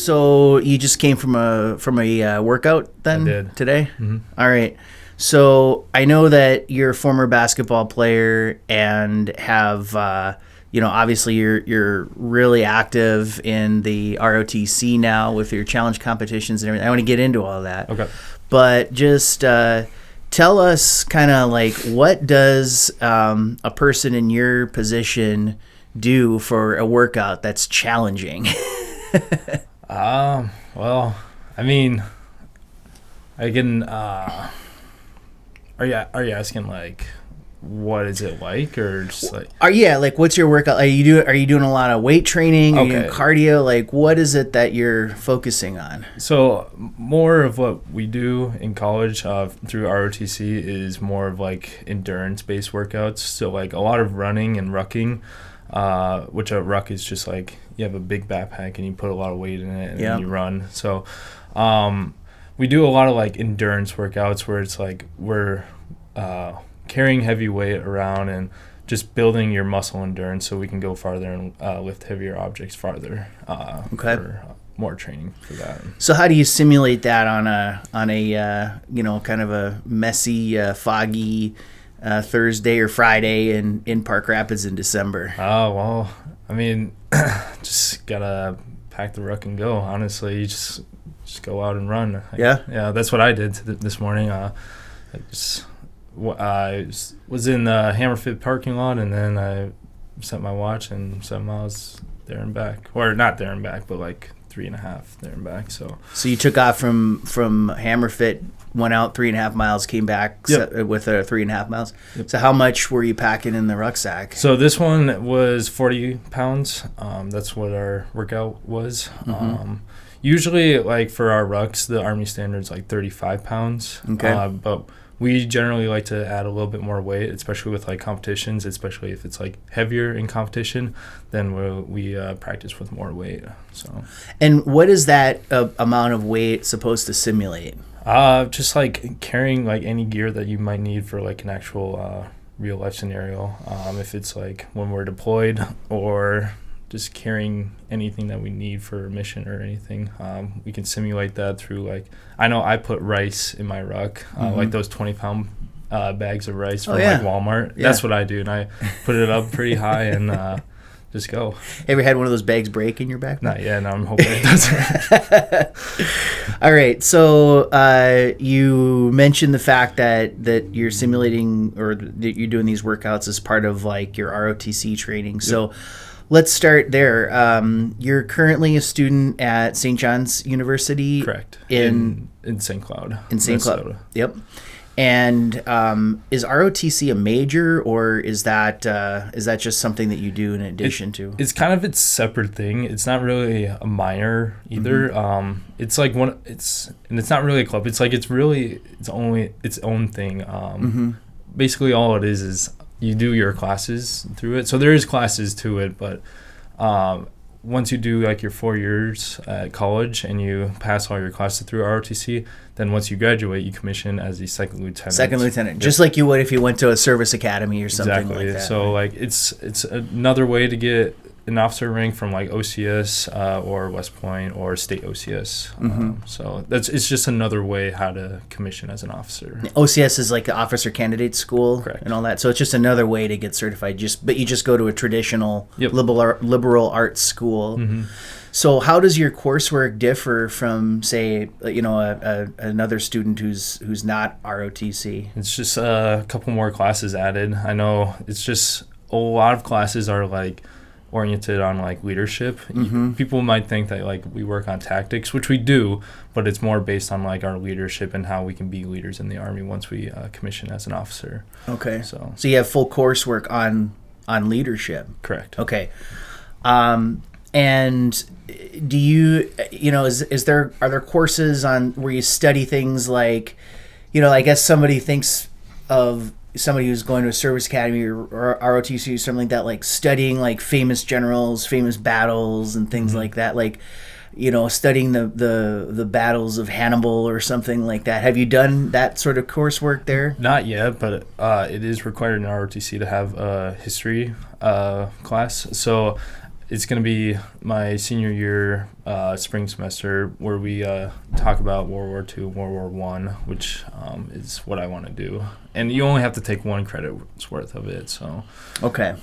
So you just came from a workout then I did. today? Mm-hmm. All right. So I know that you're a former basketball player and have obviously you're really active in the ROTC now with your challenge competitions and everything. I want to get into all of that. Okay. But just tell us kind of like, what does a person in your position do for a workout that's challenging? Well, I mean, I can. Are you asking like, what is it like, or just like? Like what's your workout? Are you doing a lot of weight training? Are you doing cardio? Like, what is it that you're focusing on? So more of what we do in college through ROTC is more of like endurance-based workouts. So like a lot of running and rucking, which a ruck is just like you have a big backpack and you put a lot of weight in it and then you run. So we do a lot of like endurance workouts where it's like we're carrying heavy weight around and just building your muscle endurance so we can go farther and lift heavier objects farther. For more training for that. So how do you simulate that on a kind of a messy, foggy Thursday or Friday in Park Rapids in December? Oh, well, I mean, just gotta pack the ruck and go. Honestly, you just go out and run. Yeah, that's what I did this morning. I was in the Hammerfit parking lot, and then I set my watch and 7 miles there and back, or not there and back, but like 3.5 there and back. So you took off from Hammerfit, went out 3.5 miles, came back with 3.5 miles. Yep. So how much were you packing in the rucksack? So this one was 40 pounds. That's what our workout was. Mm-hmm. Usually, like for our rucks, the Army standard's like 35 pounds. Okay. But we generally like to add a little bit more weight, especially with like competitions, especially if it's like heavier in competition, then we practice with more weight. So. And what is that amount of weight supposed to simulate? Just like carrying like any gear that you might need for like an actual real life scenario. If it's like when we're deployed or just carrying anything that we need for a mission or anything, we can simulate that through like, I know I put rice in my ruck, like those 20-pound bags of rice from like Walmart. Yeah. That's what I do, and I put it up pretty high and just go. Ever had one of those bags break in your backpack? Not yet. No, I'm hoping it doesn't. All right. So you mentioned the fact that you're simulating or that you're doing these workouts as part of like your ROTC training. Yep. So let's start there. You're currently a student at St. John's University. Correct. In St. Cloud. In St. Cloud. Yep. And is ROTC a major, or is that just something that you do in addition to? It's kind of its separate thing. It's not really a minor either. Mm-hmm. It's like it's not really a club. It's like it's only its own thing. Basically, all it is you do your classes through it. So there is classes to it, but once you do like your 4 years at college and you pass all your classes through ROTC, then once you graduate, you commission as a second lieutenant. Just like you would if you went to a service academy or something like that. So like it's another way to get an officer rank from like OCS or West Point or state OCS. So it's just another way how to commission as an officer. OCS is like the officer candidate school. Correct. And all that. So it's just another way to get certified. But you just go to a traditional liberal arts school. So how does your coursework differ from, say, another student who's not ROTC? It's just a couple more classes added. I know it's just a lot of classes are like oriented on like leadership. People might think that like we work on tactics, which we do, but it's more based on like our leadership and how we can be leaders in the Army once we commission as an officer. Okay. So you have full coursework on leadership. Correct. Okay. And do you are there courses on where you study things like, I guess somebody thinks of somebody who's going to a service academy or ROTC or something like that, like studying like famous generals, famous battles and things like that, like, studying the battles of Hannibal or something like that. Have you done that sort of coursework there? Not yet, but it is required in ROTC to have a history class. So it's going to be my senior year spring semester where we talk about World War II, World War One, which is what I want to do. And you only have to take one credit's worth of it. So okay,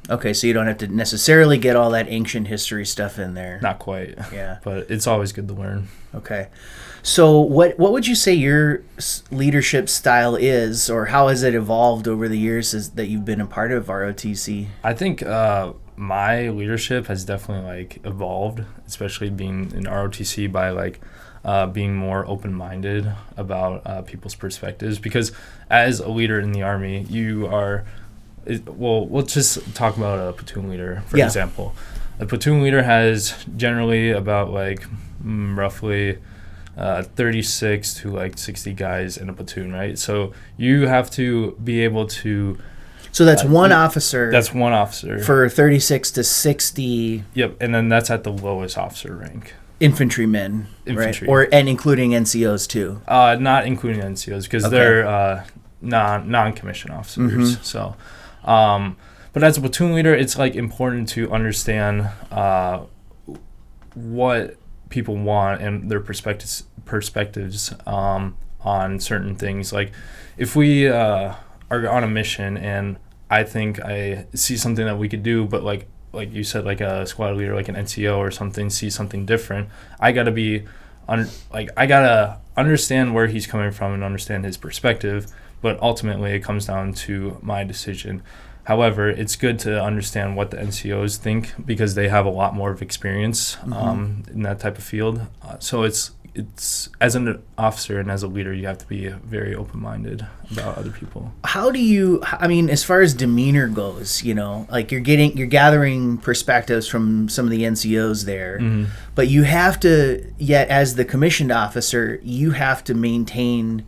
okay, so you don't have to necessarily get all that ancient history stuff in there. Not quite. Yeah, but it's always good to learn. Okay, so what would you say your leadership style is, or how has it evolved over the years that you've been a part of ROTC? I think my leadership has definitely like evolved, especially being in ROTC, by like being more open-minded about people's perspectives. Because as a leader in the Army, you are, well, let's just talk about a platoon leader, for example. A platoon leader has generally about like roughly 36 to like 60 guys in a platoon, right? So you have to be able to... So that's one officer. That's one officer. For 36 to 60... Yep, and then that's at the lowest officer rank. Infantrymen, right? And including NCOs too? Not including NCOs, because they're non-commissioned officers. Mm-hmm. So, but as a platoon leader, it's like important to understand what people want and their perspectives on certain things. Like if we are on a mission and I think I see something that we could do, but like you said, like a squad leader, like an NCO or something, see something different, I gotta be I gotta understand where he's coming from and understand his perspective. But ultimately, it comes down to my decision. However, it's good to understand what the NCOs think because they have a lot more of experience in that type of field. So it's as an officer and as a leader, you have to be very open-minded about other people. How do you, I mean, as far as demeanor goes, you know, like you're gathering perspectives from some of the NCOs there, but you have to, yet as the commissioned officer, you have to maintain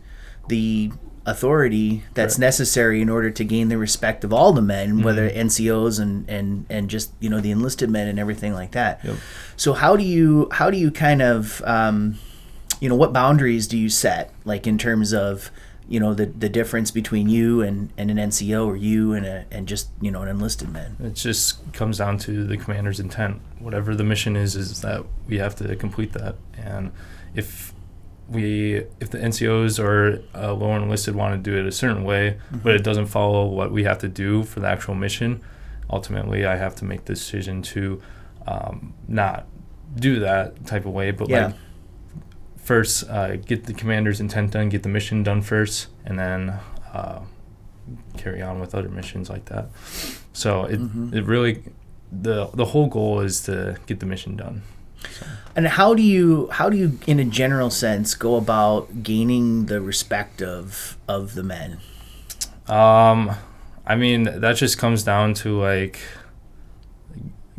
the authority that's necessary in order to gain the respect of all the men, whether NCOs and just, you know, the enlisted men and everything like that. Yep. So how do you kind of, you know, what boundaries do you set, like in terms of, you know, the difference between you and an NCO or you and just, you know, an enlisted man? It just comes down to the commander's intent. Whatever the mission is that we have to complete that. And if the NCOs or lower enlisted want to do it a certain way, but it doesn't follow what we have to do for the actual mission, ultimately I have to make the decision to not do that type of way, but like first get the commander's intent done, get the mission done first, and then carry on with other missions like that. So it really, the whole goal is to get the mission done. So. And how do you, in a general sense, go about gaining the respect of the men? I mean, that just comes down to like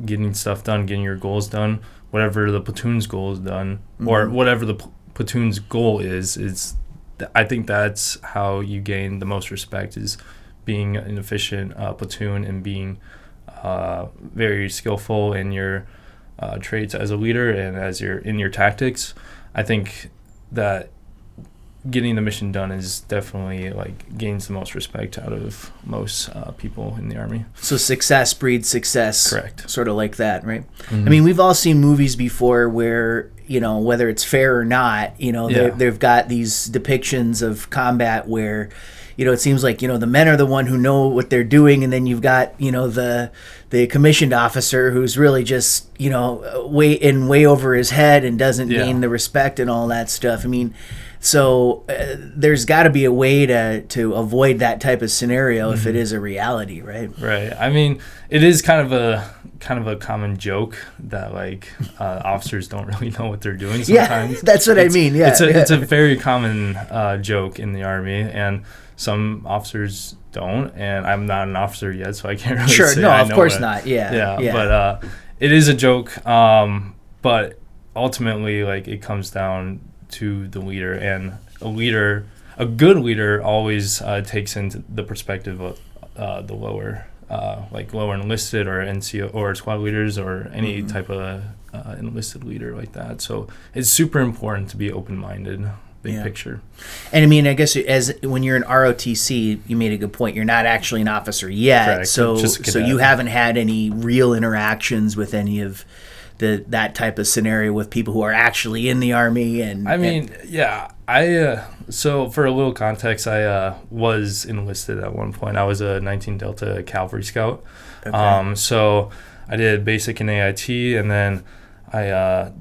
getting stuff done, getting your goals done, whatever the platoon's goal is done, or whatever the platoon's goal is. I think that's how you gain the most respect, is being an efficient platoon and being very skillful in your traits as a leader and as in your tactics. I think that getting the mission done is definitely like gains the most respect out of most people in the Army. So success breeds success. Correct. Sort of like that, right? I mean, we've all seen movies before where, you know, whether it's fair or not, you know, they've got these depictions of combat where, you know, it seems like, you know, the men are the one who know what they're doing, and then you've got, you know, the commissioned officer who's really just, you know, way over his head and doesn't gain the respect and all that stuff. I mean, so there's got to be a way to avoid that type of scenario if it is a reality, right? Right. I mean, it is kind of a common joke that like officers don't really know what they're doing sometimes. Yeah, that's what I mean. Yeah, it's a very common joke in the Army, and some officers don't, and I'm not an officer yet, so I can't really say no, I of know course it. not. Yeah. But it is a joke. But ultimately, like, it comes down to the leader, and a good leader always takes into the perspective of the lower enlisted or NCO or squad leaders or any type of enlisted leader like that. So it's super important to be open-minded big picture. And I mean, I guess when you're in ROTC, you made a good point. You're not actually an officer yet, Correct. so Just so you haven't had any real interactions with any of that type of scenario with people who are actually in the Army. And I mean, so for a little context, I was enlisted at one point. I was a 19 Delta Cavalry Scout. Okay. So I did basic and AIT, and then I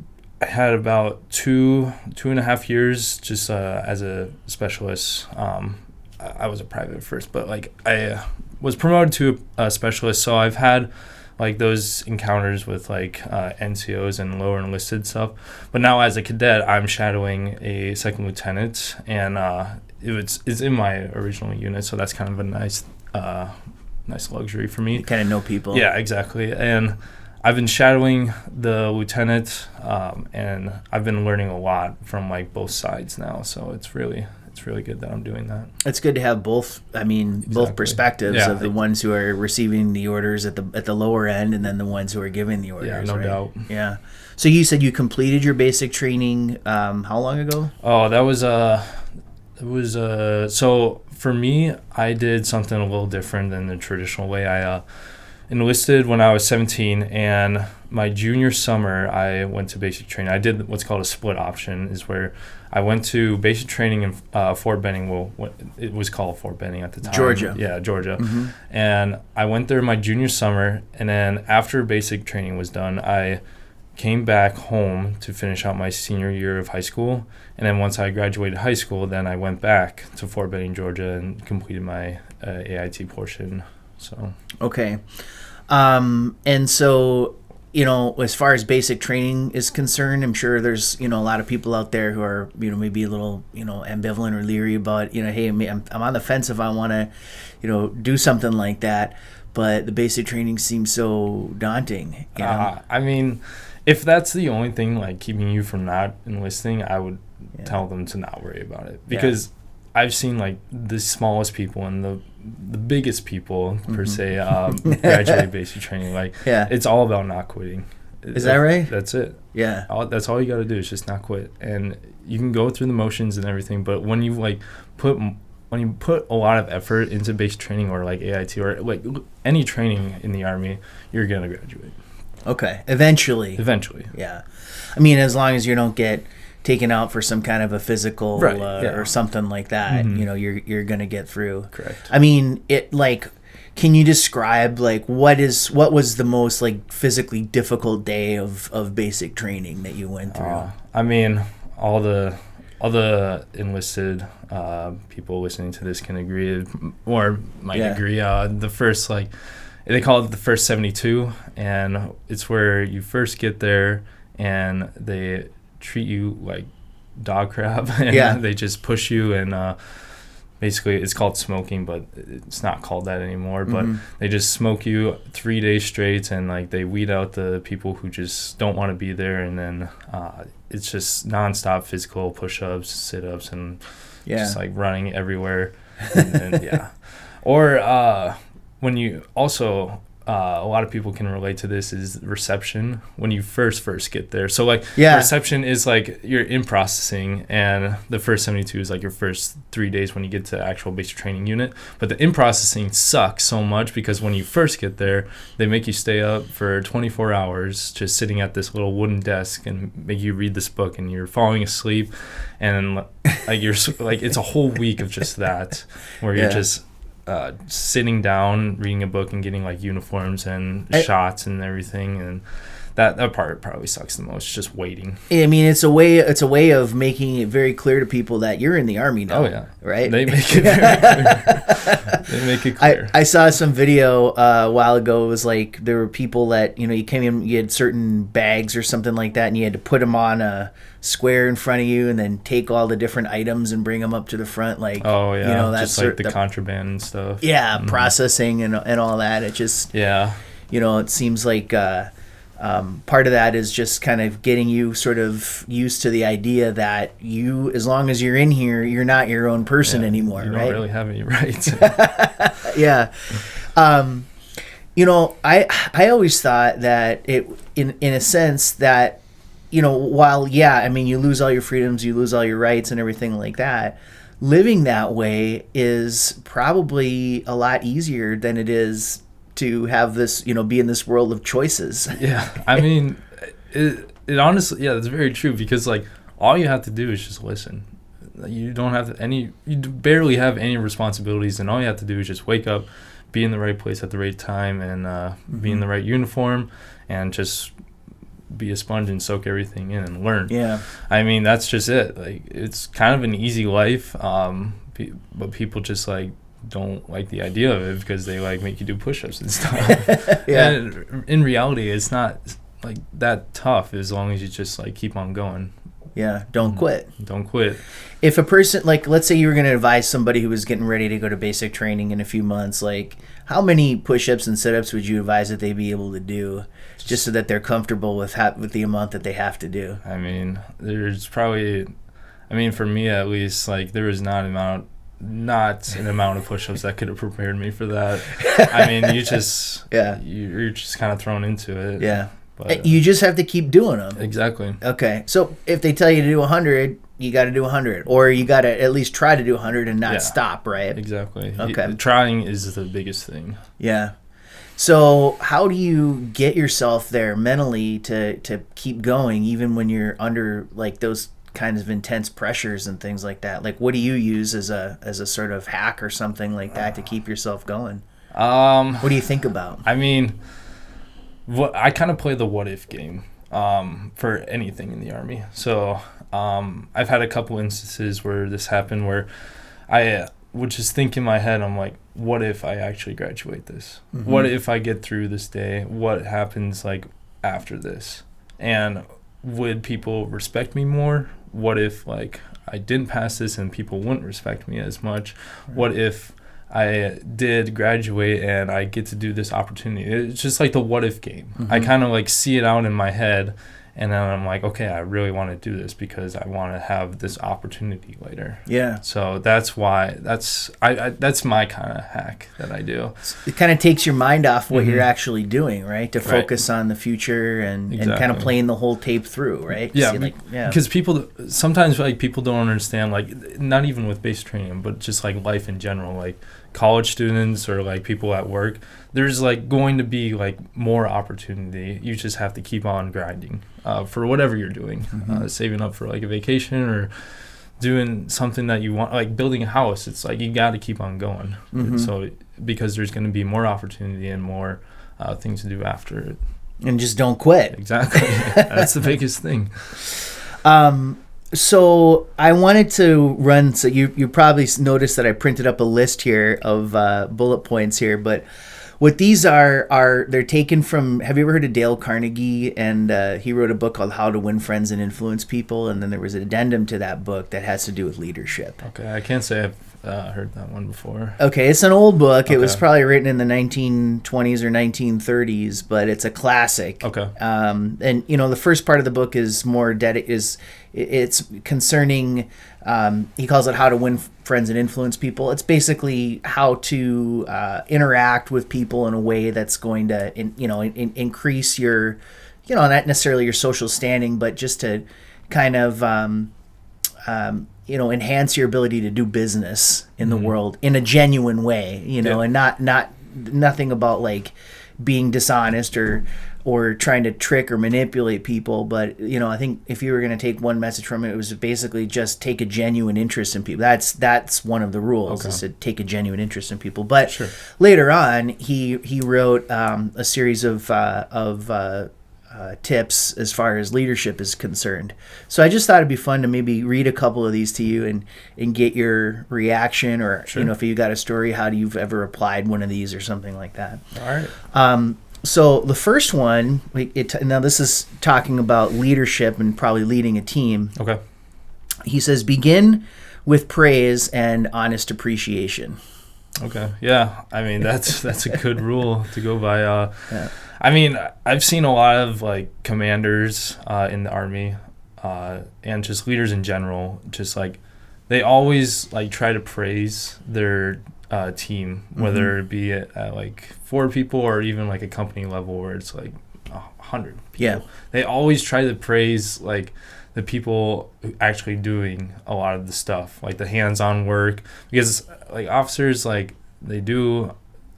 had about 2.5 years just as a specialist. I was a private first, but like I was promoted to a specialist, so I've had like those encounters with like NCOs and lower enlisted stuff. But now as a cadet, I'm shadowing a second lieutenant, and it's in my original unit, so that's kind of a nice luxury for me. You kind of know people. Yeah, exactly. And I've been shadowing the lieutenant, and I've been learning a lot from like both sides now. So it's really good that I'm doing that. It's good to have both. I mean, both perspectives of the ones who are receiving the orders at the lower end, and then the ones who are giving the orders. Yeah, no doubt. Yeah. So you said you completed your basic training. How long ago? Oh, that was so for me, I did something a little different than the traditional way. I enlisted when I was 17, and my junior summer I went to basic training. I did what's called a split option, is where I went to basic training in Fort Benning. Well, it was called Fort Benning at the time. Georgia. Yeah, Georgia. Mm-hmm. And I went there my junior summer, and then after basic training was done, I came back home to finish out my senior year of high school. And then once I graduated high school, then I went back to Fort Benning, Georgia, and completed my AIT portion. So okay. And so, as far as basic training is concerned, I'm sure there's, a lot of people out there who are, maybe a little, ambivalent or leery about, hey, I'm on the fence if I want to, do something like that. But the basic training seems so daunting. I mean, if that's the only thing like keeping you from not enlisting, I would tell them to not worry about it, because I've seen like the smallest people and the biggest people per se graduate basic training. Like it's all about not quitting. Is that right? That's it. Yeah. That's all you got to do is just not quit, and you can go through the motions and everything. But when you put a lot of effort into basic training or like AIT or like any training in the Army, you're gonna graduate. Okay. Eventually. Yeah. I mean, as long as you don't get taken out for some kind of a physical or something like that, mm-hmm. you're gonna get through. Correct. I mean, can you describe like what was the most like physically difficult day of basic training that you went through? I mean, all the enlisted people listening to this can agree or might agree. The first they call it the first 72, and it's where you first get there and they treat you like dog crap, and they just push you, and basically it's called smoking, but it's not called that anymore. But they just smoke you 3 days straight, and like they weed out the people who just don't want to be there, and then it's just nonstop physical push-ups, sit-ups, and just like running everywhere. And or when you also a lot of people can relate to this is reception when you first get there. So reception is like you're in processing, and the first 72 is like your first 3 days when you get to actual basic training unit. But the in processing sucks so much because when you first get there, they make you stay up for 24 hours just sitting at this little wooden desk and make you read this book, and you're falling asleep, and like you're like it's a whole week of just that where you're just sitting down, reading a book, and getting like uniforms and shots and everything, and that part probably sucks the most. Just waiting. I mean, it's a way of making it very clear to people that you're in the Army now. Oh yeah, right. They make it very clear. They make it clear. I saw some video a while ago. It was like there were people that you came in, you had certain bags or something like that, and you had to put them on a square in front of you, and then take all the different items and bring them up to the front. Like that's just like the contraband and stuff. Yeah, processing and all that. It just it seems like part of that is just kind of getting you sort of used to the idea that as long as you're in here, you're not your own person anymore, you right? You don't really have any rights. Yeah. I always thought that it, in a sense that, while, yeah, I mean, you lose all your freedoms, you lose all your rights and everything like that, living that way is probably a lot easier than it is to have this, be in this world of choices. Yeah. I mean, it honestly, yeah, that's very true, because like all you have to do is just listen. You don't have you barely have any responsibilities, and all you have to do is just wake up, be in the right place at the right time, and be in the right uniform, and just be a sponge and soak everything in and learn. Yeah. I mean, that's just it. Like, it's kind of an easy life, but people just like don't like the idea of it because they like make you do push-ups and stuff. Yeah. And in reality, it's not like that tough as long as you just like keep on going. Yeah, don't quit. Don't quit. If a person, like, let's say you were going to advise somebody who was getting ready to go to basic training in a few months, like, how many push-ups and sit-ups would you advise that they be able to do, just so that they're comfortable with the amount that they have to do? I mean, there's probably, for me at least, like, there was not an amount of push-ups that could have prepared me for that. I mean, you just, yeah, you're just kind of thrown into it. Yeah. But, you just have to keep doing them. Exactly. Okay. So if they tell you to do 100, you got to do 100. Or you got to at least try to do 100 and not stop, right? Exactly. Okay. Trying is the biggest thing. Yeah. So how do you get yourself there mentally to keep going, even when you're under, like, those kinds of intense pressures and things like that? Like, what do you use as a sort of hack or something like that to keep yourself going? What do you think about? I mean, I kind of play the what if game for anything in the Army. So I've had a couple instances where this happened, where I would just think in my head, I'm like, what if I actually graduate this? Mm-hmm. What if I get through this day? What happens like after this? And would people respect me more? What if like I didn't pass this and people wouldn't respect me as much? Right. What if I did graduate and I get to do this opportunity? It's just like the what if game. Mm-hmm. I kind of like see it out in my head, and then I'm like, okay, I really want to do this because I want to have this opportunity later. Yeah. So that's why that's my kind of hack that I do. It kind of takes your mind off what you're actually doing, right? To focus on the future and kind of playing the whole tape through, right? Yeah. Because sometimes like people don't understand, like, not even with basic training, but just like life in general, like college students or like people at work, there's like going to be like more opportunity. You just have to keep on grinding for whatever you're doing, saving up for like a vacation or doing something that you want, like building a house. It's like you got to keep on going. So because there's going to be more opportunity and more things to do after it. And just don't quit. Exactly. That's the biggest thing. So I wanted to run, so you probably noticed that I printed up a list here of bullet points here, but what these are they're taken from, have you ever heard of Dale Carnegie? And he wrote a book called How to Win Friends and Influence People, and then there was an addendum to that book that has to do with leadership. Okay, I can't say I've heard that one before. Okay, it's an old book. Okay. It was probably written in the 1920s or 1930s, but it's a classic. Okay. And the first part of the book is more it's concerning, he calls it How to Win Friends and Influence People. It's basically how to interact with people in a way that's going to increase your, not necessarily your social standing, but just to kind of enhance your ability to do business in the world in a genuine way, and nothing about like being dishonest or trying to trick or manipulate people. But, I think if you were going to take one message from it, it was basically just take a genuine interest in people. That's one of the rules, is to take a genuine interest in people. But later on, he wrote a series of tips as far as leadership is concerned. So I just thought it'd be fun to maybe read a couple of these to you and get your reaction, or, if you got a story, how do you've ever applied one of these or something like that. All right. So the first one, now this is talking about leadership and probably leading a team. Okay. He says, begin with praise and honest appreciation. Okay. Yeah. I mean, that's a good rule to go by. I mean, I've seen a lot of like commanders in the Army and just leaders in general, just like they always like try to praise their team, whether it be at like 4 people or even like a company level where it's like 100 people. Yeah. They always try to praise like the people actually doing a lot of the stuff, like the hands-on work, because like officers, like they do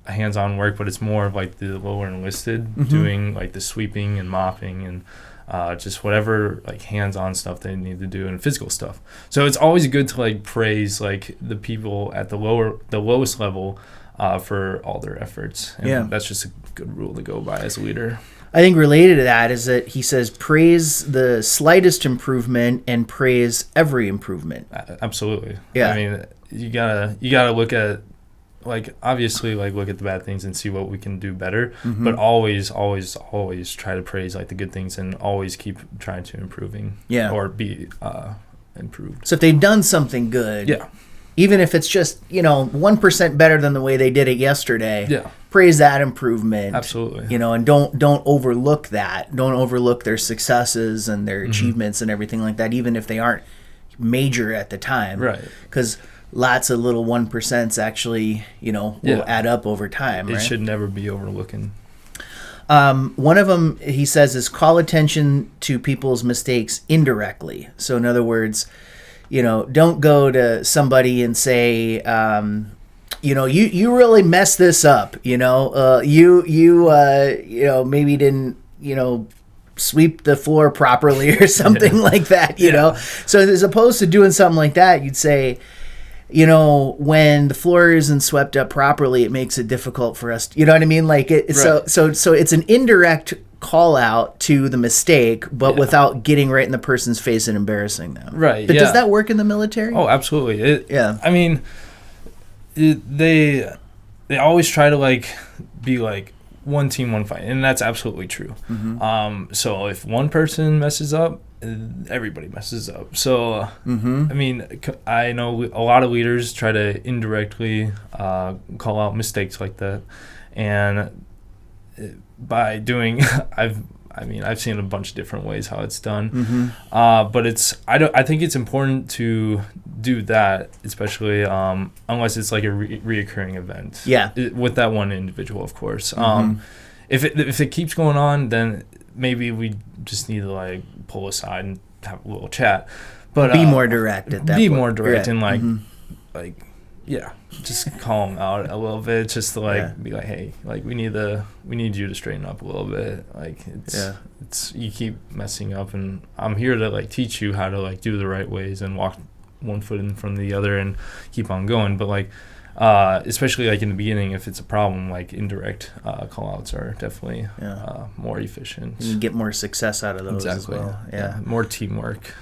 hands-on work, but it's more of like the lower enlisted doing like the sweeping and mopping and just whatever like hands-on stuff they need to do and physical stuff. So it's always good to like praise like the people at the lowest level for all their efforts. And that's just a good rule to go by as a leader. I think related to that is that he says praise the slightest improvement and praise every improvement. Absolutely. Yeah. I mean, you gotta look at, like, obviously, like, look at the bad things and see what we can do better, but always try to praise like the good things and always keep trying to improving or be improved. So if they've done something good, even if it's just 1% better than the way they did it yesterday, praise that improvement. Absolutely. And don't overlook that. Don't overlook their successes and their achievements and everything like that, even if they aren't major at the time. Right. Because lots of little 1% actually, will add up over time. It should never be overlooking. One of them, he says, is call attention to people's mistakes indirectly. So in other words, don't go to somebody and say, you really messed this up. You maybe didn't, sweep the floor properly or something like that, know? So as opposed to doing something like that, you'd say, when the floor isn't swept up properly, it makes it difficult for us. You know what I mean? Like it. Right. So it's an indirect call out to the mistake, but without getting right in the person's face and embarrassing them. Right. But does that work in the military? Oh, absolutely. I mean, they always try to like be like one team, one fight, and that's absolutely true. So if one person messes up, everybody messes up. So I mean, I know a lot of leaders try to indirectly call out mistakes like that, and by doing I've seen a bunch of different ways how it's done, but I think it's important to do that, especially unless it's like a reoccurring event. With that one individual, of course. If it keeps going on, then maybe we just need to like pull aside and have a little chat. But be more direct at that. Be point. more direct and like just call them out a little bit, just to like be like, hey, like we need you to straighten up a little bit. Like it's you keep messing up, and I'm here to like teach you how to like do the right ways and walk one foot in front of the other and keep on going. But like especially like in the beginning, if it's a problem, like indirect call outs are definitely more efficient. You get more success out of those as well. More teamwork.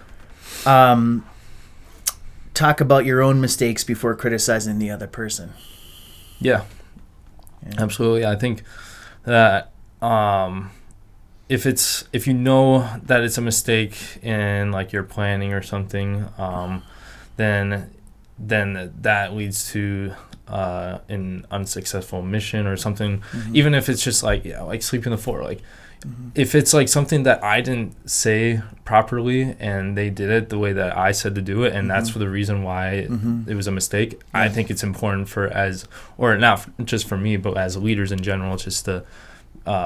Talk about your own mistakes before criticizing the other person. Absolutely. I think that if you know that it's a mistake in like your planning or something, then that leads to an unsuccessful mission or something. Even if it's just like sweeping the floor, like if it's like something that I didn't say properly and they did it the way that I said to do it, and that's for the reason why it was a mistake, I think it's important or not just for me, but as leaders in general, just to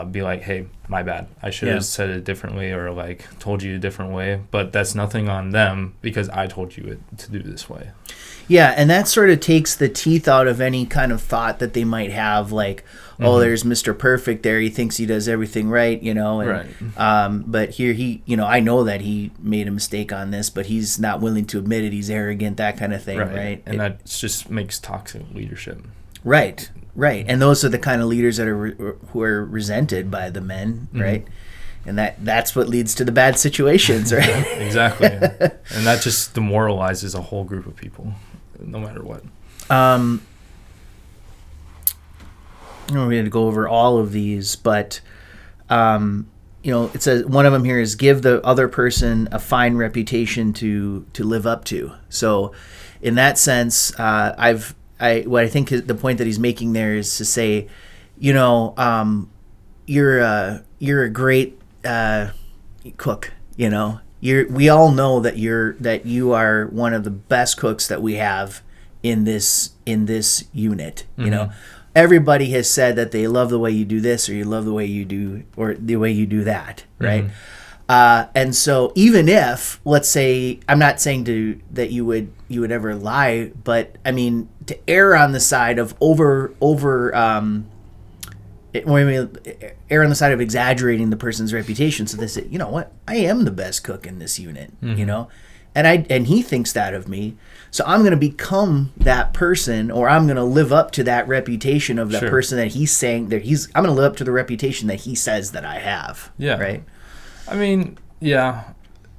be like, hey, my bad, I should have said it differently or like told you a different way, but that's nothing on them because I told you it to do this way. And that sort of takes the teeth out of any kind of thought that they might have, like, there's Mr. Perfect there, he thinks he does everything right, and but here I know that he made a mistake on this, but he's not willing to admit it, he's arrogant, that kind of thing, right? And that just makes toxic leadership. Right. And those are the kind of leaders that who are resented by the men, right? And that's what leads to the bad situations, right? Exactly. And that just demoralizes a whole group of people, no matter what. We had to go over all of these, but it says one of them here is give the other person a fine reputation to live up to. So in that sense, what I think the point that he's making there is to say, you're a great cook. We all know that you are one of the best cooks that we have in this unit. everybody has said that they love the way you do this, or you love the way you do, or the way you do that, right? And so even if, let's say, I'm not saying that you would ever lie, but I mean, to err on the side of err on the side of exaggerating the person's reputation, so they say, you know what, I am the best cook in this unit, you know, and he thinks that of me, so I'm going to become that person, or I'm going to live up to that reputation of that person that he's saying that I'm going to live up to the reputation that he says that I have. Yeah. Right. I mean, yeah.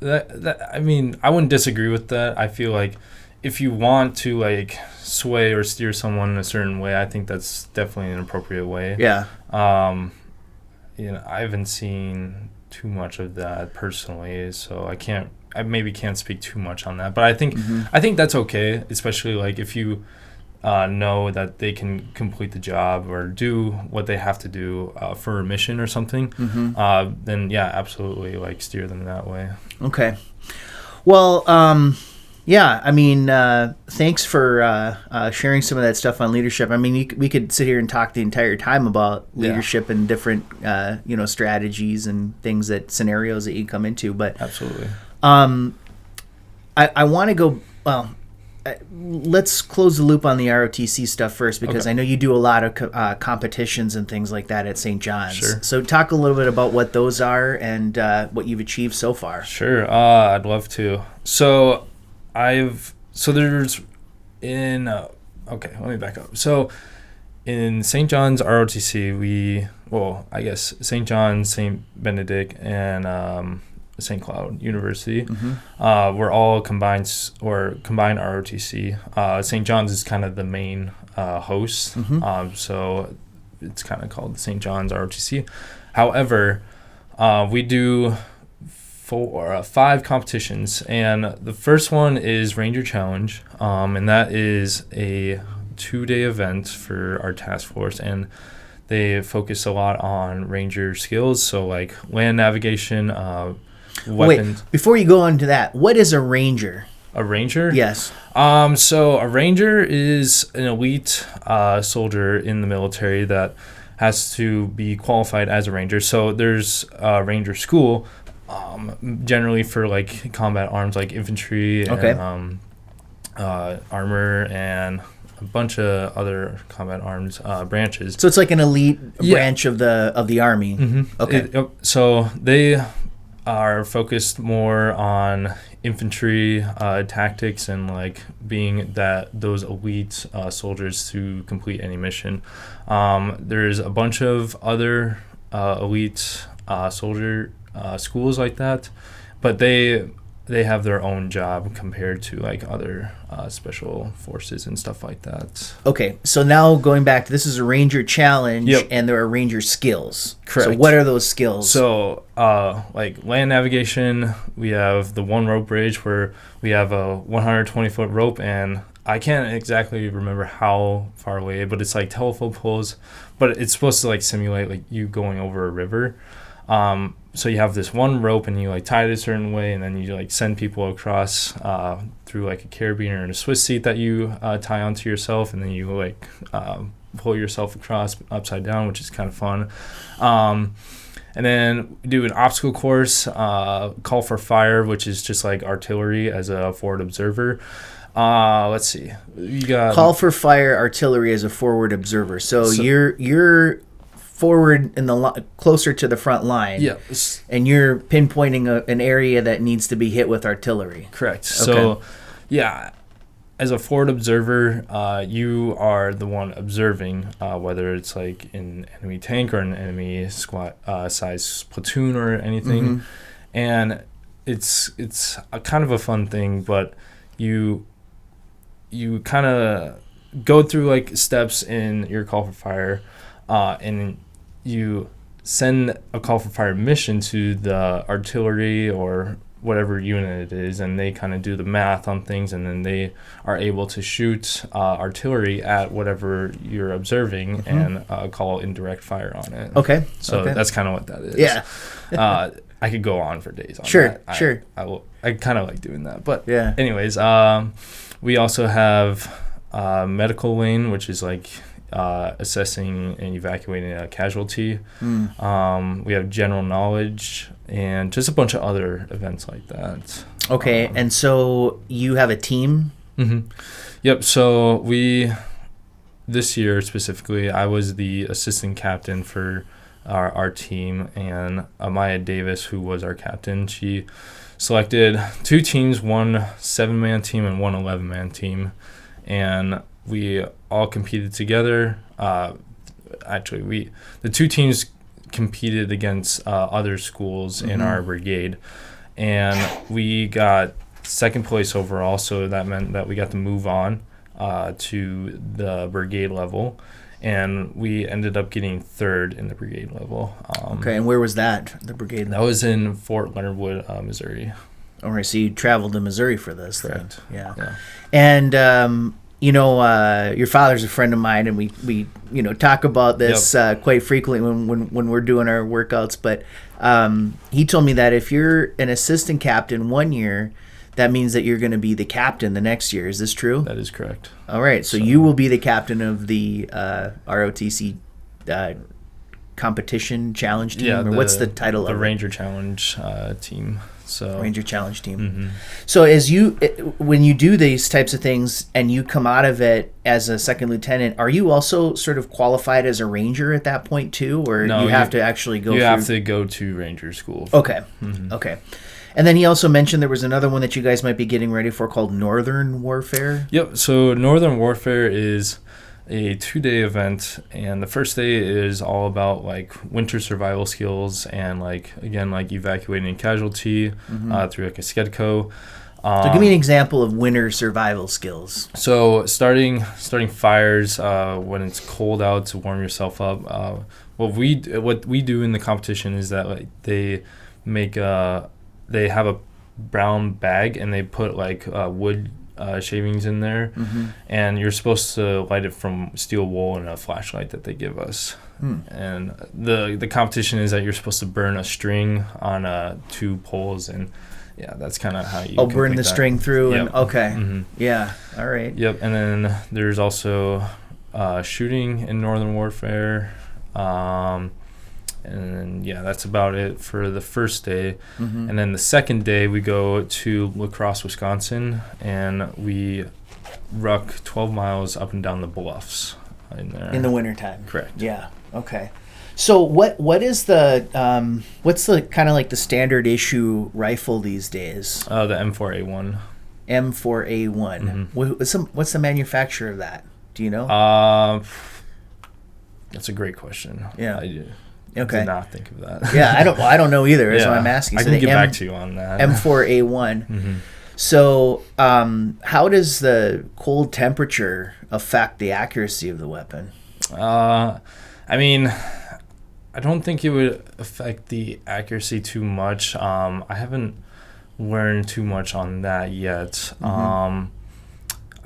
I mean, I wouldn't disagree with that. I feel like if you want to like sway or steer someone in a certain way, I think that's definitely an appropriate way. Yeah. You know, I haven't seen too much of that personally, so I maybe can't speak too much on that. But I think that's okay, especially like if you know that they can complete the job or do what they have to do for a mission or something, then yeah, absolutely, like steer them that way. Okay. Well, yeah, I mean, thanks for sharing some of that stuff on leadership. I mean, we could sit here and talk the entire time about leadership and different, strategies and things scenarios that you come into. But absolutely. I want to go, well, let's close the loop on the ROTC stuff first, because I know you do a lot of competitions and things like that at St. John's. Sure. So talk a little bit about what those are and what you've achieved so far. Sure. I'd love to. So there's let me back up. So in St. John's ROTC, I guess St. John's, St. Benedict, and St. Cloud University, we're all combined ROTC. St. John's is kind of the main host, so it's kind of called St. John's ROTC. However, we do 5 competitions, and the first one is Ranger Challenge, and that is a 2-day event for our task force, and they focus a lot on ranger skills, so like land navigation, weapons. Wait, before you go on to that, what is a ranger? A ranger? Yes. So a ranger is an elite soldier in the military that has to be qualified as a ranger. So there's a ranger school, generally for like combat arms, like infantry and armor and a bunch of other combat arms branches. So it's like an elite branch of the Army. Okay. So they are focused more on infantry tactics and like being those elite soldiers to complete any mission. There's a bunch of other elite soldier schools like that, but they have their own job compared to like other special forces and stuff like that. Okay, so now going back to this is a Ranger Challenge, and there are Ranger skills. Correct. So what are those skills? So like land navigation, we have the one rope bridge where we have a 120-foot rope, and I can't exactly remember how far away, but it's like telephone poles, but it's supposed to like simulate like you going over a river. So you have this one rope and you like tie it a certain way, and then you like send people across through like a carabiner and a Swiss seat that you tie onto yourself, and then you like pull yourself across upside down, which is kind of fun. And then we do an obstacle course, call for fire, which is just like artillery as a forward observer. Let's see, you got call for fire artillery as a forward observer. So you're forward in the closer to the front line. Yeah. And you're pinpointing an area that needs to be hit with artillery. Correct. Okay. So, yeah, as a forward observer, you are the one observing whether it's like an enemy tank or an enemy squad size platoon or anything. And it's a kind of a fun thing, but you kind of go through like steps in your call for fire, and you send a call for fire mission to the artillery or whatever unit it is, and they kind of do the math on things, and then they are able to shoot artillery at whatever you're observing and call indirect fire on it. Okay. So that's kind of what that is. Yeah. I could go on for days on that. Sure. I kind of like doing that. But yeah. Anyways, we also have medical lane, which is like assessing and evacuating a casualty. We have general knowledge and just a bunch of other events like that. Okay, and so you have a team? Yep, so this year specifically, I was the assistant captain for our team, and Amaya Davis, who was our captain, she selected 2 teams, one 7-man team and one 11-man team, and we all competed together. The 2 teams competed against other schools in our brigade, and we got second place overall, so that meant that we got to move on to the brigade level, and we ended up getting 3rd in the brigade level. Okay, and where was that, the brigade level? That was in Fort Leonard Wood, Missouri. All right, so you traveled to Missouri for this. Correct. Then. Yeah. And, your father's a friend of mine, and we talk about this quite frequently when we're doing our workouts. But he told me that if you're an assistant captain one year, that means that you're going to be the captain the next year. Is this true? That is correct. All right, so you will be the captain of the ROTC competition challenge team, or what's the title of it? The Ranger Challenge team. So Ranger Challenge team. So when you do these types of things and you come out of it as a second lieutenant, are you also sort of qualified as a ranger at that point too, or no, you have to actually go? You have to go to Ranger school. Okay. Okay. And then he also mentioned there was another one that you guys might be getting ready for called Northern Warfare. Yep. So Northern Warfare is a 2-day event, and the first day is all about like winter survival skills and like evacuating a casualty through like a SCEDCO. So give me an example of winter survival skills. So starting fires when it's cold out to warm yourself up. What we do in the competition is that like they have a brown bag and they put like wood shavings in there, and you're supposed to light it from steel wool and a flashlight that they give us. And the competition is that you're supposed to burn a string on 2 poles, and that's kind of how you burn the string through. Yep. And okay. Yeah, all right. Yep. And then there's also shooting in Northern Warfare, and that's about it for the first day. And then the second day we go to La Crosse, Wisconsin, and we ruck 12 miles up and down the bluffs in there. In the wintertime. Correct. Yeah. Okay. So what is the what's the kind of like the standard issue rifle these days? The M4A1. M4A1. What's the manufacturer of that? Do you know? That's a great question. Yeah. I did not think of that. Yeah, I don't know either. That's why I'm asking. I can get back to you on that. M4A1. So, how does the cold temperature affect the accuracy of the weapon? I mean, I don't think it would affect the accuracy too much. I haven't learned too much on that yet. I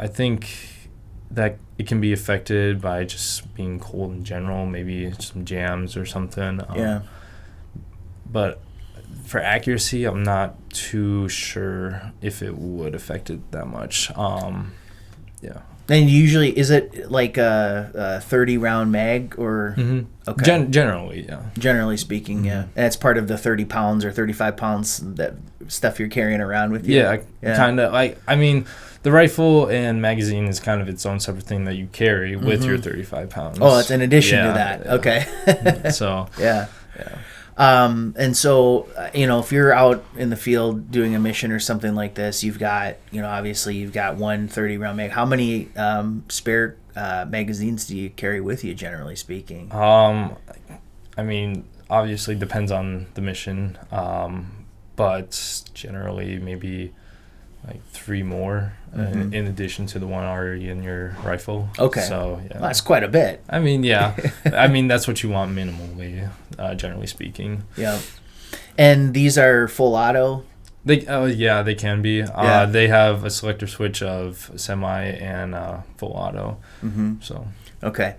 think that it can be affected by just being cold in general, maybe some jams or something. But for accuracy, I'm not too sure if it would affect it that much. And usually, is it like a 30-round mag or? Okay. Generally, yeah. Generally speaking, yeah. And it's part of the 30 pounds or 35 pounds that stuff you're carrying around with you. Yeah. Kind of like, I mean, the rifle and magazine is kind of its own separate thing that you carry with your 35 pounds. Oh, it's in addition to that. Yeah. Okay. So. Yeah. And so, if you're out in the field doing a mission or something like this, you've got, obviously you've got one 30-round mag. How many spare magazines do you carry with you, generally speaking? I mean, obviously depends on the mission, but generally maybe like 3 more in addition to the one already in your rifle. Okay. So, yeah. Well, that's quite a bit. I mean, yeah. I mean, that's what you want minimally, generally speaking. Yeah. And these are full auto? They can be. They have a selector switch of semi and full auto. So. Okay.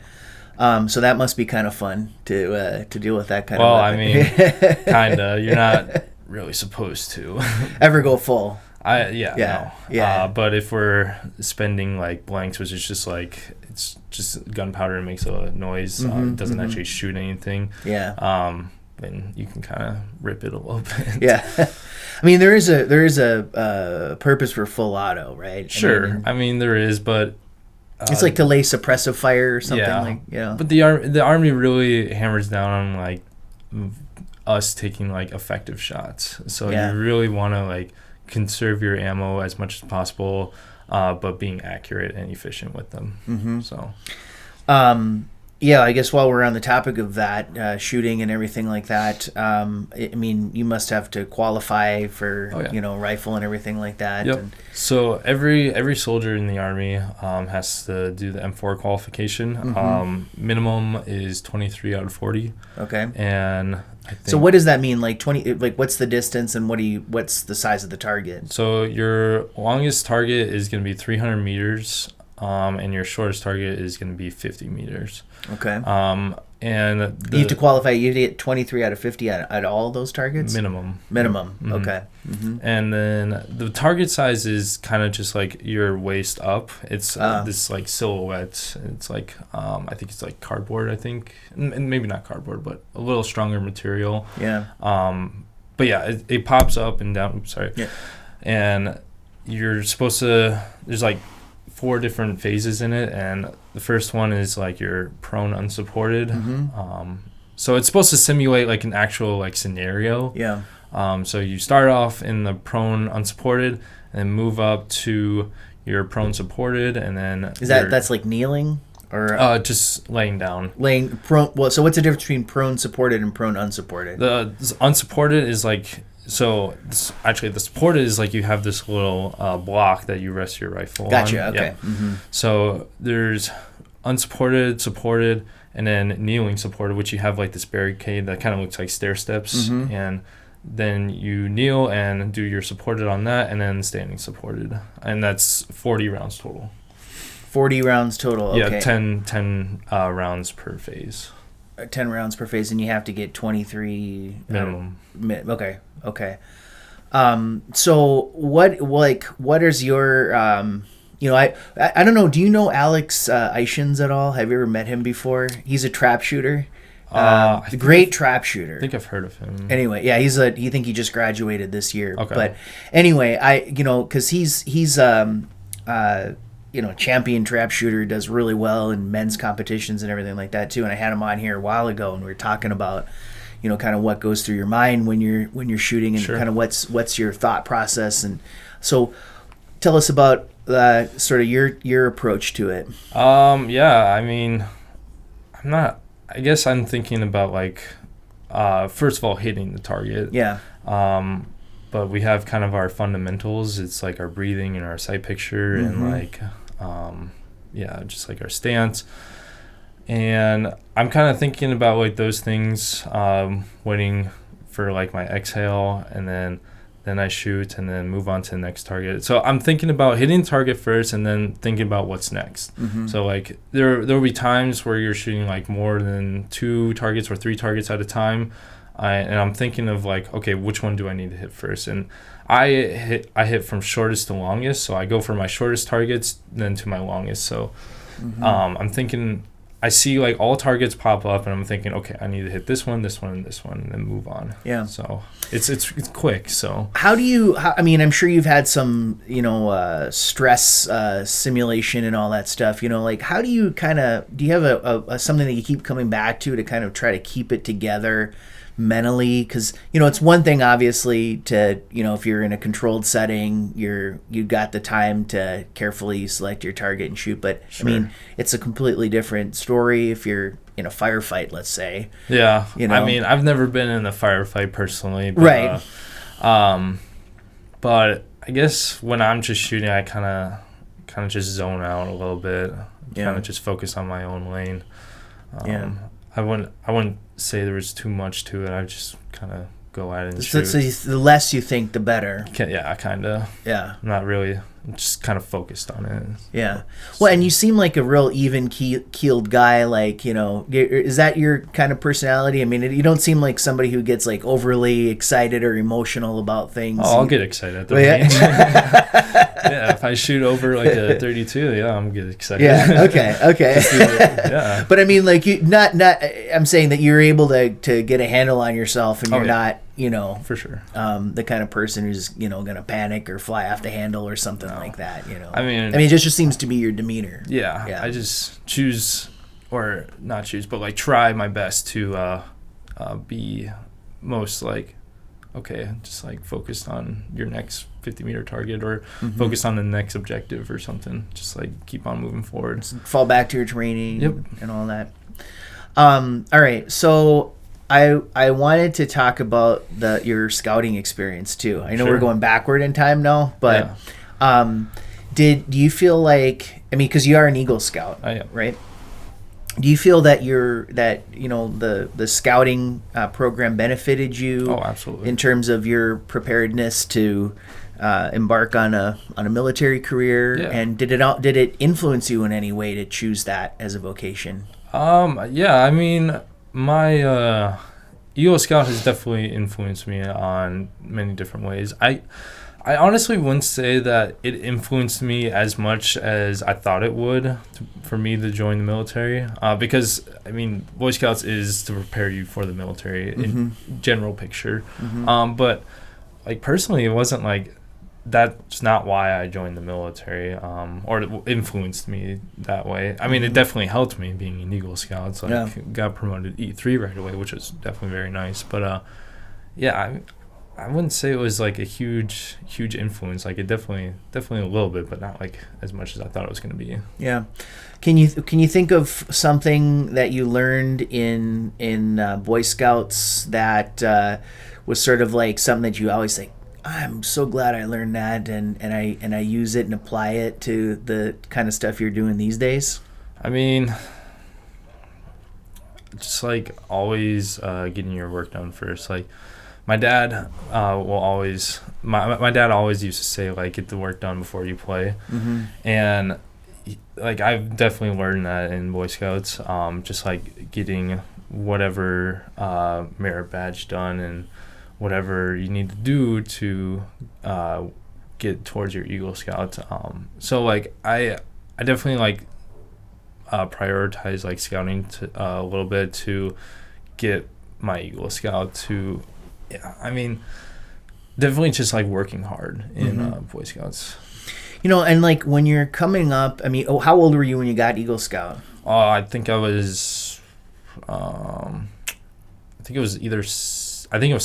So that must be kind of fun to deal with that kind of weapon. Well, I mean, kind of. You're not really supposed to. Ever go full? No. But if we're spending like blanks, which is just like it's just gunpowder and makes a noise. It doesn't actually shoot anything. Yeah. And you can kind of rip it a little bit. Yeah. I mean, there is a purpose for full auto, right? Sure. I mean there is, but it's like to lay suppressive fire or something But the Army really hammers down on like us taking like effective shots. So you really want to like conserve your ammo as much as possible, but being accurate and efficient with them. So I guess while we're on the topic of that, shooting and everything like that, I mean, you must have to qualify for, rifle and everything like that. Yep. So every soldier in the Army has to do the M4 qualification. Minimum is 23 out of 40. Okay. And I think, so what does that mean? Like 20? Like what's the distance and what's the size of the target? So your longest target is going to be 300 meters. And your shortest target is going to be 50 meters. Okay. And you have to qualify. You have to get 23 out of 50 at all those targets? Minimum. Okay. And then the target size is kind of just like your waist up. It's this like silhouette. It's like, I think it's like cardboard, I think. And maybe not cardboard, but a little stronger material. Yeah. But yeah, it pops up and down. Oops, sorry. Yeah. And you're supposed to, there's like 4 different phases in it, and the first one is like your prone unsupported. So it's supposed to simulate like an actual like scenario. Yeah. So you start off in the prone unsupported and then move up to your prone supported, and then that's like kneeling or just laying down. Laying prone. Well, so what's the difference between prone supported and prone unsupported? The unsupported is like, so actually the supported is like you have this little block that you rest your rifle on. Gotcha. Okay. Yeah. So there's unsupported, supported, and then kneeling supported, which you have like this barricade that kind of looks like stair steps, and then you kneel and do your supported on that, and then standing supported, and that's 40 rounds total. 40 rounds total. Okay. Yeah, 10 rounds per phase. 10 rounds per phase, and you have to get 23 minimum. Okay. So what is your I don't know, do you know Alex Ishins at all? Have you ever met him before? He's a trap shooter. Great trap shooter. I think I've heard of him. Anyway, yeah, he he just graduated this year. Okay. But anyway, because he's champion trap shooter, does really well in men's competitions and everything like that too. And I had him on here a while ago, and we were talking about, kind of what goes through your mind when you're shooting, and kind of what's your thought process. And so, tell us about sort of your approach to it. Yeah, I mean, I guess I'm thinking about like, first of all, hitting the target. Yeah. But we have kind of our fundamentals. It's like our breathing and our sight picture, and like, just like our stance. And I'm kind of thinking about like those things, waiting for like my exhale, and then I shoot, and then move on to the next target. So I'm thinking about hitting the target first, and then thinking about what's next. So like there'll be times where you're shooting like more than 2 targets or 3 targets at a time. And I'm thinking of like, okay, which one do I need to hit first? And I hit from shortest to longest, so I go for my shortest targets, then to my longest. So I'm thinking, I see like all targets pop up, and I'm thinking, okay, I need to hit this one, this one, and this one, and then move on. Yeah. So it's quick. So I mean, I'm sure you've had some stress simulation and all that stuff. Like how do you do you have a something that you keep coming back to kind of try to keep it together mentally? Because it's one thing obviously to if you're in a controlled setting, you got the time to carefully select your target and shoot, but I mean it's a completely different story if you're in a firefight, let's say. I mean, I've never been in a firefight personally, but, right. But I guess when I'm just shooting, I kind of just zone out a little bit, kind of just focus on my own lane. I wouldn't say there was too much to it. I just kind of go at it and shoot. So the less you think, the better. Yeah, kind of. Yeah. I'm not really just kind of focused on it. Yeah. Well, and you seem like a real even keeled guy. Like, you know, is that your kind of personality? I mean, you don't seem like somebody who gets like overly excited or emotional about things. Oh, I'll get excited at the range. Yeah, if I shoot over like a 32, yeah, I'm get excited. Yeah. Okay. Yeah. But I mean, like, you not. I'm saying that you're able to get a handle on yourself, and you're not, you know, for sure, the kind of person who's, you know, gonna panic or fly off the handle or something like that. You know. I mean, it just seems to be your demeanor. Yeah. I just choose, or not choose, but like try my best to be most like, okay, just like focused on your next 50-meter target, or focus on the next objective or something. Just like keep on moving forward. Just fall back to your training. Yep. And all that. All right. So I wanted to talk about your scouting experience too. I know we're going backward in time now, but do you feel like, I mean, because you are an Eagle Scout, right? Do you feel that the scouting program benefited you? Oh, absolutely. In terms of your preparedness to embark on a military career, and did it influence you in any way to choose that as a vocation? Yeah, I mean, my Eagle Scout has definitely influenced me on many different ways. I honestly wouldn't say that it influenced me as much as I thought it would for me to join the military, because, I mean, Boy Scouts is to prepare you for the military in general picture. But, like, personally, it wasn't like, that's not why I joined the military, or it influenced me that way. I mean, it definitely helped me being an Eagle Scout. Like, got promoted to E3 right away, which was definitely very nice. But, yeah, I wouldn't say it was like a huge influence. Like, it definitely a little bit, but not like as much as I thought it was going to be. Yeah. Can you think of something that you learned in Boy Scouts that was sort of like something that you always think, I'm so glad I learned that, and I use it and apply it to the kind of stuff you're doing these days? I mean, just like always getting your work done first. Like, my dad my dad always used to say, like, get the work done before you play. And like, I've definitely learned that in Boy Scouts, just like getting whatever merit badge done and whatever you need to do to get towards your Eagle Scout. So like I definitely like prioritize like scouting a little bit to get my Eagle Scout to, I mean, definitely just like working hard in Boy Scouts. You know, and like when you're coming up, I mean, how old were you when you got Eagle Scout? I think I was, I think it was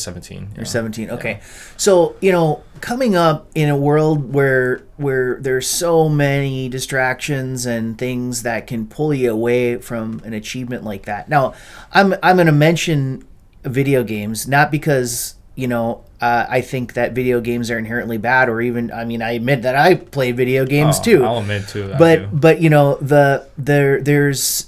17. You're 17. Okay. Yeah. So, you know, coming up in a world where there's so many distractions and things that can pull you away from an achievement like that. Now, I'm going to mention video games, not because, you know, I think that video games are inherently bad, or even, I mean, I admit that I play video games too. I'll admit too. But you know, there's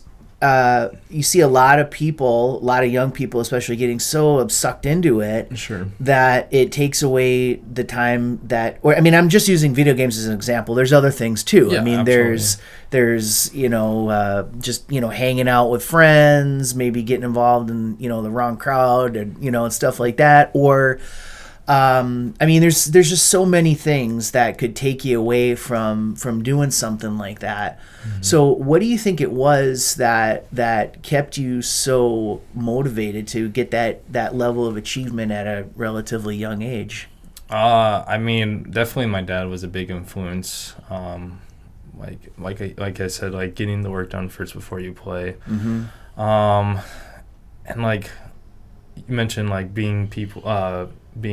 you see a lot of young people especially getting so sucked into it that it takes away the time that, or I mean, I'm just using video games as an example. There's other things too. Yeah, I mean, absolutely. there's you know, just, you know, hanging out with friends, maybe getting involved in, you know, the wrong crowd, and, you know, and stuff like that. Or I mean, there's just so many things that could take you away from doing something like that. So what do you think it was that kept you so motivated to get that level of achievement at a relatively young age? I mean, definitely my dad was a big influence. Like I said, like getting the work done first before you play. And like you mentioned, like being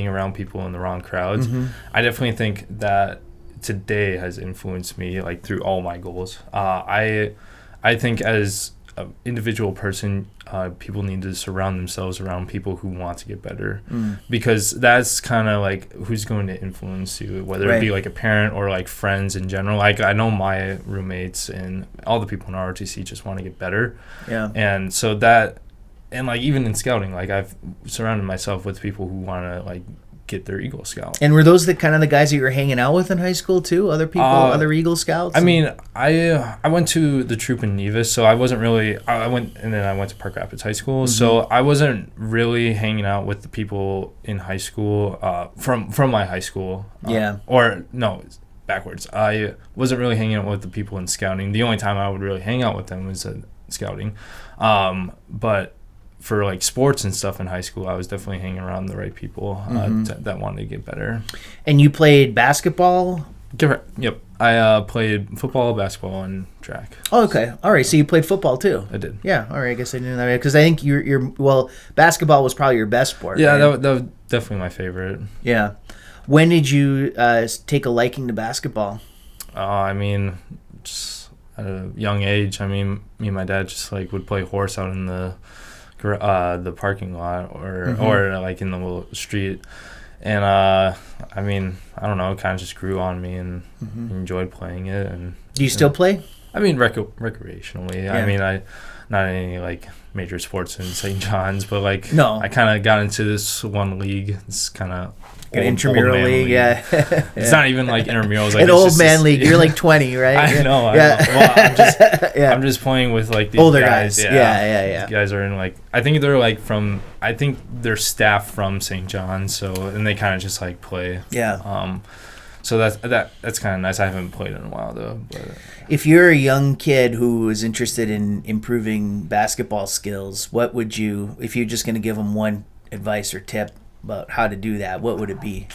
around people in the wrong crowds. I definitely think that today has influenced me, like, through all my goals. I think as an individual person, people need to surround themselves around people who want to get better, because that's kind of like who's going to influence you, whether it be like a parent or like friends in general. Like, I know my roommates and all the people in ROTC just want to get better. Yeah. And so that, and like even in scouting, like I've surrounded myself with people who want to like get their Eagle Scout. And were those the kind of the guys that you were hanging out with in high school too? Other people, other Eagle Scouts? I mean, I went to the troop in Nevis, so I wasn't really. I went to Park Rapids High School, so I wasn't really hanging out with the people in high school from my high school. Or no, backwards. I wasn't really hanging out with the people in scouting. The only time I would really hang out with them was scouting, but for like sports and stuff in high school, I was definitely hanging around the right people that wanted to get better. And you played basketball? Yep. I played football, basketball, and track. Oh, okay. All right. So you played football too? I did. Yeah. All right. I guess I didn't know that because I think basketball was probably your best sport. Yeah, right? that was definitely my favorite. Yeah. When did you take a liking to basketball? I mean, just at a young age. I mean, me and my dad just like would play horse out in the parking lot or like in the little street, and I mean, I don't know, it kind of just grew on me and enjoyed playing it. And do you still play? I mean, recreationally. Yeah. I mean, I not any like major sports in St. John's, but like I kind of got into this one league. It's kind of an intramural league. Yeah. It's not even like intramural. Like an old man league. You're like 20, right? I know. Well, I'm just playing with like these older guys. Yeah. These guys are in like, I think they're staff from St. John's, so, and they kind of just like play. Yeah. So that's kind of nice. I haven't played in a while though. But if you're a young kid who is interested in improving basketball skills, what would you, if you're just going to give them one advice or tip about how to do that, what would it be?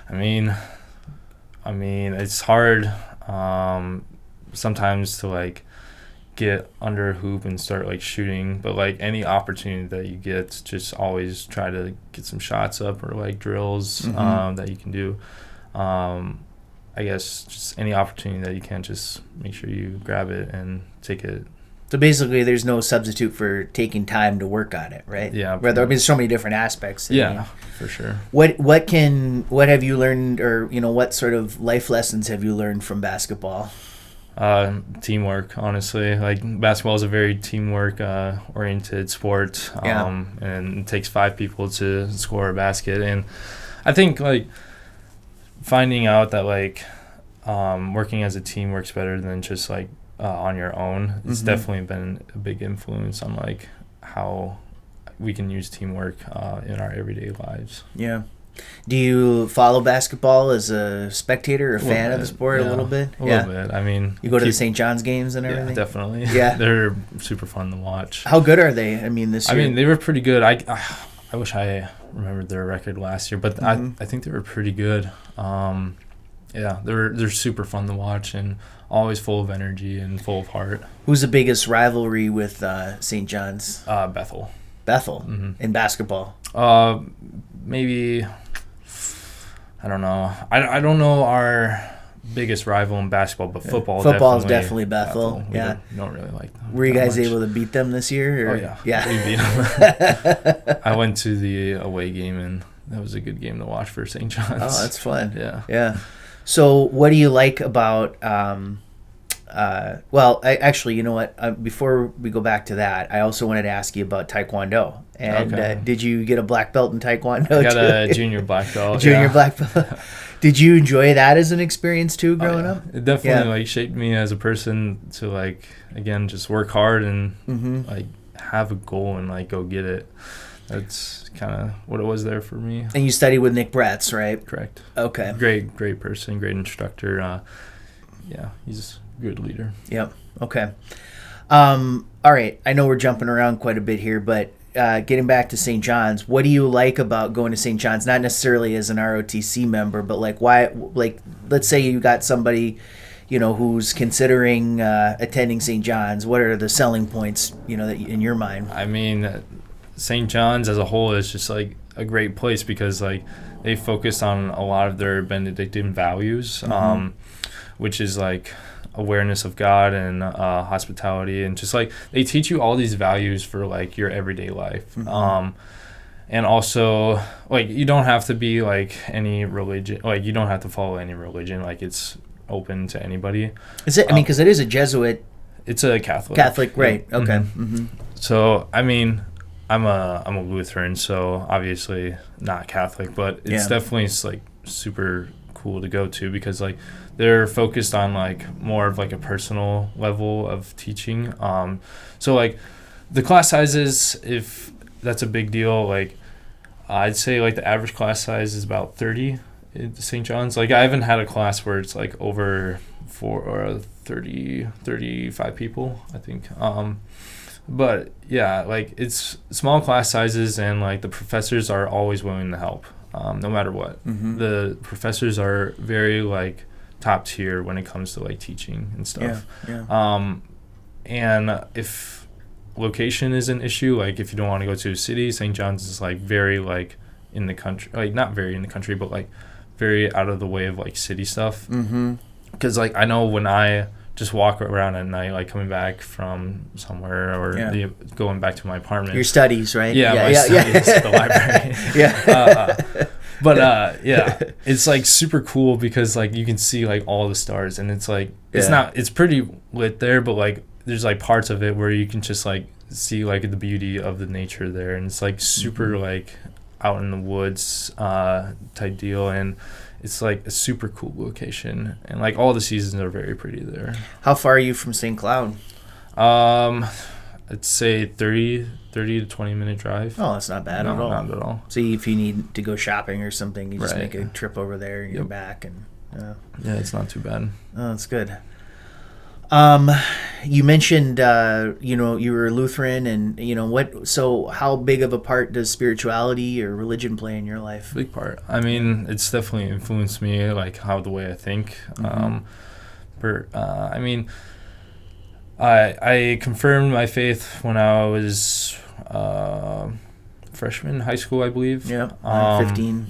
I mean, it's hard sometimes to like get under a hoop and start like shooting, but like any opportunity that you get, just always try to get some shots up or like drills that you can do. I guess just any opportunity that you can, just make sure you grab it and take it. So basically, there's no substitute for taking time to work on it, right? Yeah. There's so many different aspects. Yeah, for sure. What have you learned, or what sort of life lessons have you learned from basketball? Teamwork, honestly. Like, basketball is a very teamwork oriented sport. And it takes 5 people to score a basket. And I think like finding out that like working as a team works better than just like on your own. It's definitely been a big influence on like how we can use teamwork in our everyday lives. Yeah. Do you follow basketball as a spectator or fan of the sport a little bit? A little bit. I mean, you go to the St. John's games and everything? Yeah, definitely. Yeah. They're super fun to watch. How good are they? I mean, this year? I mean, they were pretty good. I wish I remembered their record last year, but I think they were pretty good. Yeah, they're super fun to watch and always full of energy and full of heart. Who's the biggest rivalry with St. John's? Bethel. Bethel in basketball? Maybe, I don't know. I don't know our biggest rival in basketball, but football. Football is definitely Bethel. We yeah, don't really like them. Were you guys able to beat them this year? Or? Oh yeah, yeah. We beat them. I went to the away game and that was a good game to watch for St. John's. Oh, that's fun. Yeah. So, what do you like about? Actually, you know what? Before we go back to that, I also wanted to ask you about Taekwondo. And did you get a black belt in Taekwondo? I got a junior black belt. Black belt. Did you enjoy that as an experience too, growing up? It definitely like shaped me as a person to like, again, just work hard and like have a goal and like go get it. That's kind of what it was there for me. And you studied with Nick Bretz, right? Correct. Okay. Great person, great instructor. Yeah, he's a good leader. Yep. Okay. All right. I know we're jumping around quite a bit here, but getting back to St. John's, what do you like about going to St. John's? Not necessarily as an ROTC member, but like why? Like, let's say you got somebody, who's considering attending St. John's. What are the selling points, that in your mind? I mean, St. John's as a whole is just like a great place because like they focus on a lot of their Benedictine values, which is like awareness of God and hospitality, and just like they teach you all these values for like your everyday life. And also like you don't have to be like any religion, like you don't have to follow any religion, like it's open to anybody. Is it? I mean, because it is a Jesuit. It's a Catholic. Right. Okay. So I mean, I'm a Lutheran, so obviously not Catholic, but it's definitely like super cool to go to because like they're focused on like more of like a personal level of teaching. So like the class sizes, if that's a big deal, like I'd say like the average class size is about 30 at St. John's. Like I haven't had a class where it's like over 35 people, I think. But yeah, like it's small class sizes and like the professors are always willing to help, no matter what. The professors are very like top tier when it comes to like teaching and stuff. And if location is an issue, like if you don't want to go to a city, St. John's is like very like in the country, like not very in the country, but like very out of the way of like city stuff. Because like I know when I just walk around at night, like coming back from somewhere or going back to my apartment. Your studies, right? My studies, the library. But it's like super cool because like you can see like all the stars, and it's like it's pretty lit there, but like there's like parts of it where you can just like see like the beauty of the nature there, and it's like super like out in the woods type deal, and it's like a super cool location, and like all the seasons are very pretty there. How far are you from St. Cloud? I'd say 30 to 20 minute drive. Oh, that's not bad at all. Not at all. So if you need to go shopping or something, you just make a trip over there and you're back, and it's not too bad. Oh, that's good. You mentioned you were Lutheran, and so how big of a part does spirituality or religion play in your life? Big part. I mean, it's definitely influenced me, like how the way I think. I mean, I confirmed my faith when I was freshman in high school, I believe. 15.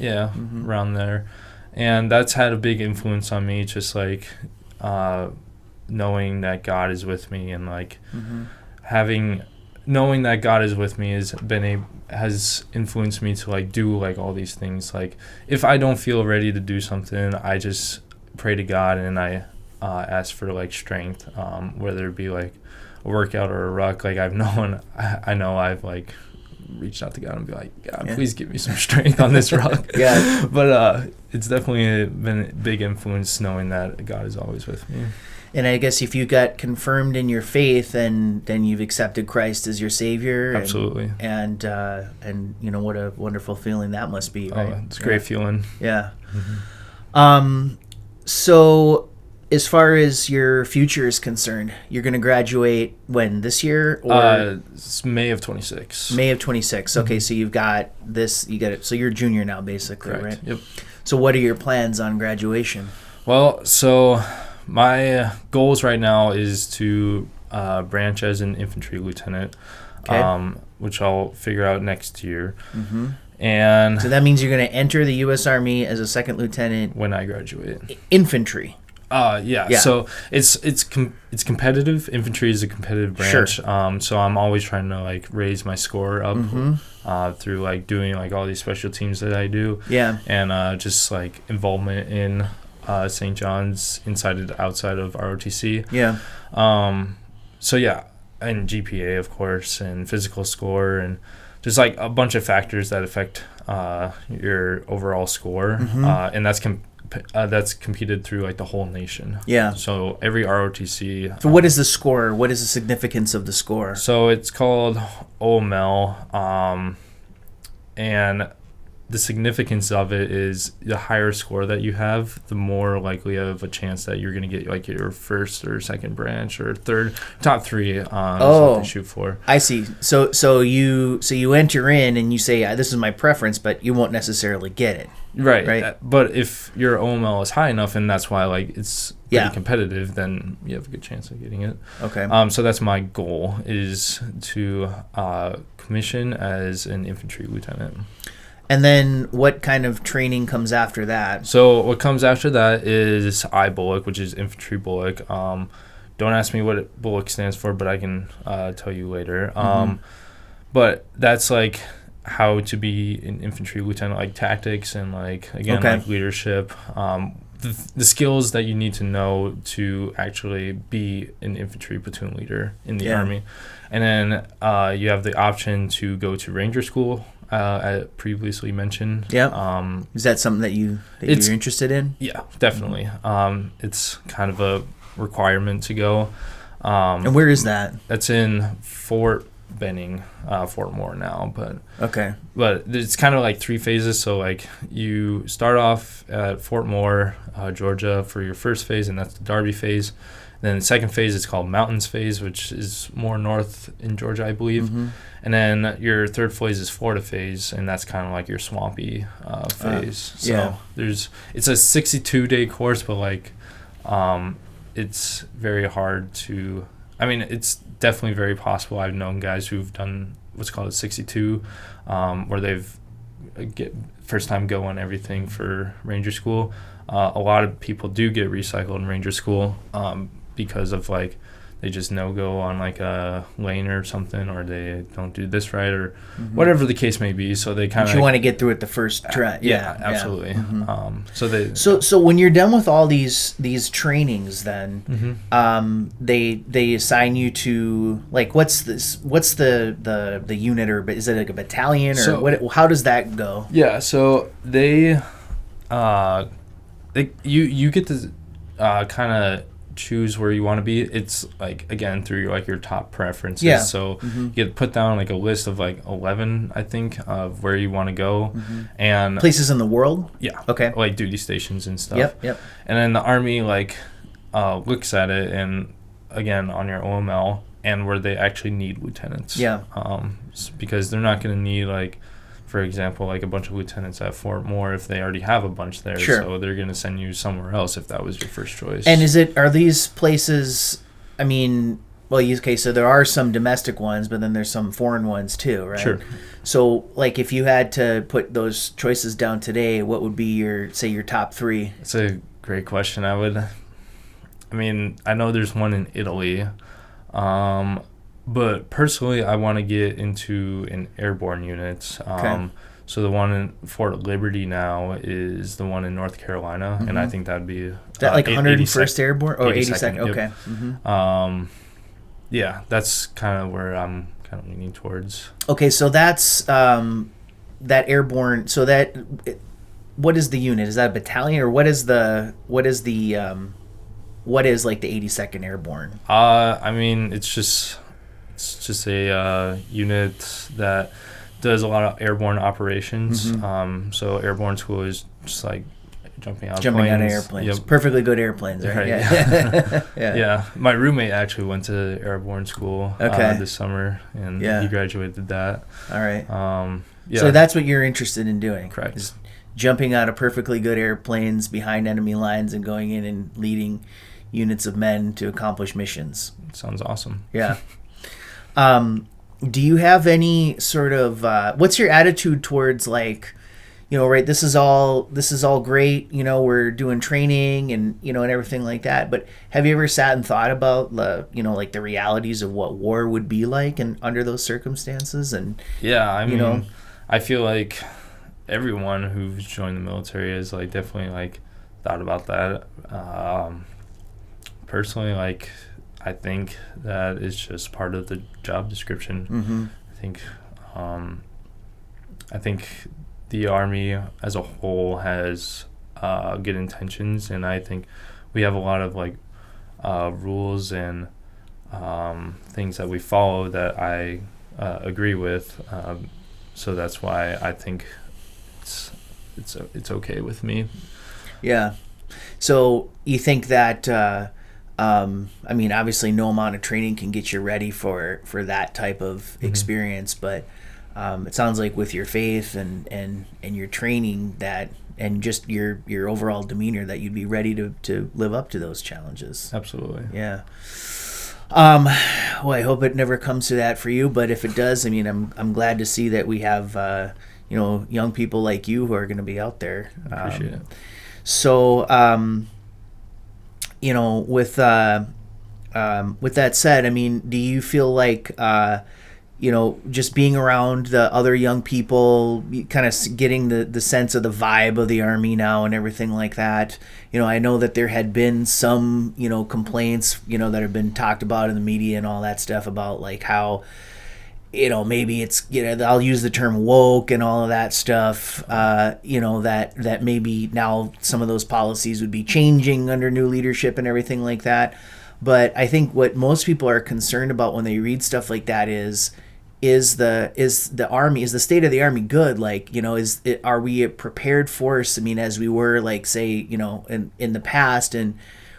Around there, and that's had a big influence on me, just like knowing that God is with me, and like knowing that God is with me has influenced me to like do like all these things. Like if I don't feel ready to do something, I just pray to God, and I ask for like strength, whether it be like a workout or a ruck. Like I know I've like reached out to God and be like, God, please give me some strength on this ruck. But it's definitely been a big influence knowing that God is always with me. And I guess if you got confirmed in your faith, and then you've accepted Christ as your Savior. Absolutely. And what a wonderful feeling that must be, right? Oh, it's a great feeling. Yeah. So as far as your future is concerned, you're going to graduate when, this year? Or it's May of 26. May of 26. Okay, so you've got this, so you're a junior now, basically, correct. Right? Yep. So what are your plans on graduation? Well, so my goals right now is to branch as an infantry lieutenant, which I'll figure out next year. And so that means you're going to enter the U.S. Army as a second lieutenant when I graduate. Infantry. So it's competitive. Infantry is a competitive branch. Sure. So I'm always trying to like raise my score up through like doing like all these special teams that I do. Yeah. And just like involvement in St. John's inside and outside of ROTC. Yeah. So yeah, and GPA of course, and physical score, and just like a bunch of factors that affect your overall score, and that's competed through like the whole nation. Yeah. So every ROTC. So what is the score? What is the significance of the score? So it's called OML, and the significance of it is the higher score that you have, the more likely of a chance that you're going to get like your first or second branch or third, top three is what they shoot for. I see. So you enter in and you say, this is my preference, but you won't necessarily get it. Right. But if your OML is high enough, and that's why like it's pretty competitive, then you have a good chance of getting it. Okay. So that's my goal, is to commission as an infantry lieutenant. And then what kind of training comes after that? So what comes after that is IBullock, which is infantry bullock. Don't ask me what bullock stands for, but I can tell you later. But that's like how to be an infantry lieutenant, like tactics and like, again, like leadership. the skills that you need to know to actually be an infantry platoon leader in the Army. And then you have the option to go to Ranger School, I previously mentioned. Yeah. Is that something that you're interested in? Yeah, definitely. It's kind of a requirement to go. And where is that? That's in Fort Benning, Fort Moore now, but it's kind of like 3 phases. So like you start off at Fort Moore, Georgia for your first phase, and that's the Darby phase. Then the second phase is called Mountains phase, which is more north in Georgia, I believe. Mm-hmm. And then your third phase is Florida phase, and that's kind of like your swampy phase. So it's a 62-day course, but like it's very hard to. I mean, it's definitely very possible. I've known guys who've done what's called a 62, where they've first time go on everything for Ranger School. A lot of people do get recycled in Ranger School because of like they just no-go on like a lane or something, or they don't do this right, or whatever the case may be. So they kind of. You want to get through it the first try. Yeah, absolutely. Mm-hmm. So when you're done with all these trainings, then they assign you to like what's the unit, or is it like a battalion, or what? How does that go? Yeah. So you get to kind of choose where you want to be. It's like again through your top preferences. Yeah. So you get to put down like a list of like 11, I think, of where you want to go, and places in the world. Yeah. Okay. Like duty stations and stuff. Yep. And then the Army like looks at it and again on your OML and where they actually need lieutenants. Yeah. Because they're not going to need like, for example, like a bunch of lieutenants at Fort Moore if they already have a bunch there. Sure. So they're going to send you somewhere else if that was your first choice. And are these places, I mean, so there are some domestic ones, but then there's some foreign ones too, right? Sure. So like if you had to put those choices down today, what would be your top 3? That's a great question. I know there's one in Italy. But personally, I want to get into an airborne unit. Okay. So the one in Fort Liberty now is the one in North Carolina, and I think that'd be that like 101st Airborne or 82nd. Yep. Okay. Mm-hmm. Yeah, that's kind of where I'm kind of leaning towards. Okay, so that's that airborne. So what is the unit? Is that a battalion, or what is like the 82nd Airborne? I mean, it's just a unit that does a lot of airborne operations. So airborne school is just like jumping out of airplanes. Yep. Perfectly good airplanes, right? Yeah. Yeah. My roommate actually went to airborne school this summer, and he graduated that. All right. So that's what you're interested in doing. Correct. Is jumping out of perfectly good airplanes behind enemy lines and going in and leading units of men to accomplish missions. Sounds awesome. Yeah. Do you have any sort of what's your attitude towards like, right, this is all great, we're doing training and and everything like that, but have you ever sat and thought about like the realities of what war would be like and under those circumstances? And I mean, I feel like everyone who's joined the military has like definitely like thought about that. Personally, like I think that is just part of the job description. I think the Army as a whole has good intentions, and I think we have a lot of like rules and things that we follow that I agree with. So that's why I think it's okay with me. Yeah. So you think that I mean, obviously no amount of training can get you ready for that type of experience, but it sounds like with your faith and your training that and just your overall demeanor that you'd be ready to live up to those challenges. Absolutely. Yeah. Well, I hope it never comes to that for you, but if it does, I mean, I'm glad to see that we have young people like you who are going to be out there. Appreciate it. So with that said, I mean, do you feel like just being around the other young people, kind of getting the sense of the vibe of the Army now and everything like that. I know that there had been some, complaints, that have been talked about in the media and all that stuff about like how, maybe it's, I'll use the term woke and all of that stuff, that maybe now some of those policies would be changing under new leadership and everything like that. But I think what most people are concerned about when they read stuff like that is the Army, is the state of the Army good? Like, are we a prepared force? I mean, as we were, like, say, in the past, and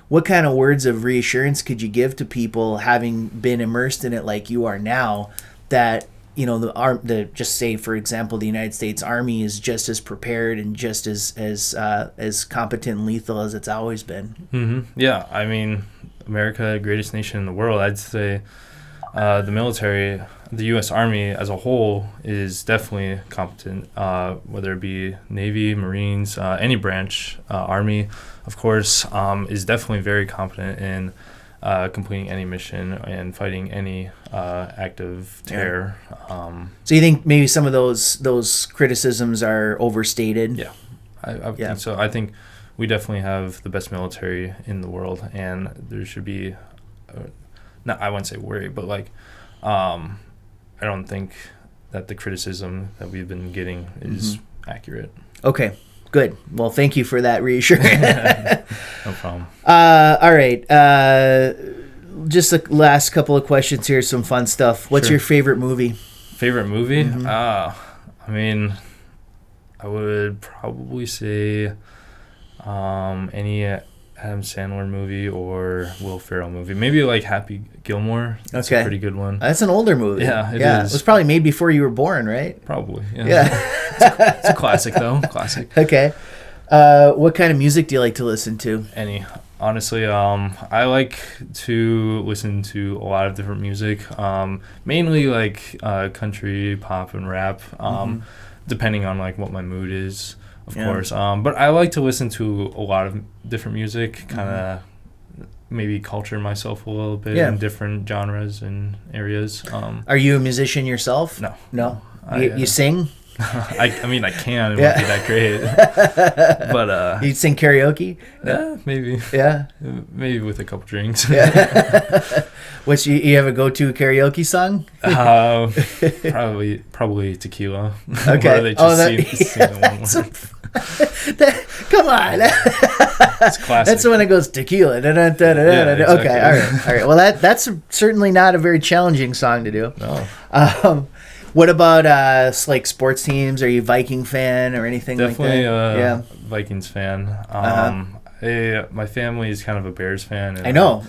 what kind of words of reassurance could you give to people having been immersed in it like you are now, that, just say, for example, the United States Army is just as prepared and just as competent and lethal as it's always been? Mm-hmm. Yeah, I mean, America, greatest nation in the world. I'd say the military, the U.S. Army as a whole, is definitely competent, whether it be Navy, Marines, any branch. Army, of course, is definitely very competent in completing any mission and fighting any act of terror. So you think maybe some of those criticisms are overstated? Yeah, I think so. I think we definitely have the best military in the world, and there should be, I wouldn't say worry, but like, I don't think that the criticism that we've been getting is accurate. Okay, good. Well, thank you for that reassurance. No problem. All right. Just the last couple of questions here, some fun stuff. What's your favorite movie? Favorite movie? I mean, I would probably say any Adam Sandler movie or Will Ferrell movie. Maybe like Happy Gilmore. That's a pretty good one. That's an older movie. Yeah, it is. It was probably made before you were born, right? Probably, yeah. It's a classic, though. Classic. Okay. What kind of music do you like to listen to? Any. Honestly, I like to listen to a lot of different music. Mainly like country, pop, and rap, depending on like what my mood is. Of course. But I like to listen to a lot of different music, kind of maybe culture myself a little bit in different genres and areas. Are you a musician yourself? No. No? You sing? I mean, I can. It won't be that great. But you sing karaoke? Yeah, maybe. Yeah? Maybe with a couple drinks. Yeah. You have a go-to karaoke song? Probably Tequila. Okay. Where they just sing the one word. Come on. It's classic. That's when it goes tequila. Exactly. Okay, all right. Well, that's certainly not a very challenging song to do. No. What about like sports teams? Are you a Viking fan or anything Definitely, like that? Vikings fan. My family is kind of a Bears fan. And I know,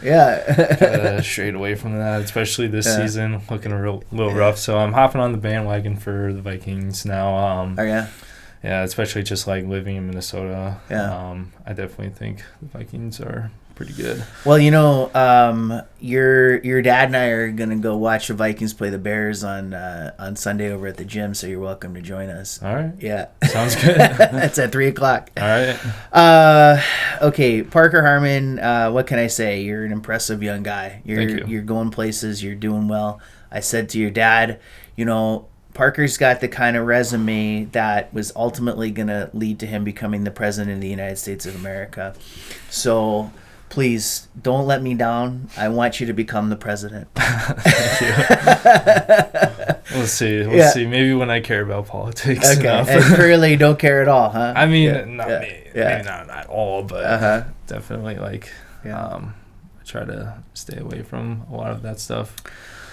strayed away from that, especially this season, looking a little rough. So I'm hopping on the bandwagon for the Vikings now. Yeah, especially just like living in Minnesota. Yeah. I definitely think the Vikings are pretty good. Well, your dad and I are gonna go watch the Vikings play the Bears on Sunday over at the gym, so you're welcome to join us. All right. Yeah. Sounds good. It's at 3:00. All right. Okay, Parker Harmon. What can I say? You're an impressive young guy. Thank you. You're going places. You're doing well. I said to your dad, Parker's got the kind of resume that was ultimately going to lead to him becoming the president of the United States of America. So please don't let me down. I want you to become the president. Thank you. We'll see. See. Maybe when I care about politics. Okay. And clearly you don't care at all, huh? I mean, maybe not at all, but definitely I try to stay away from a lot of that stuff.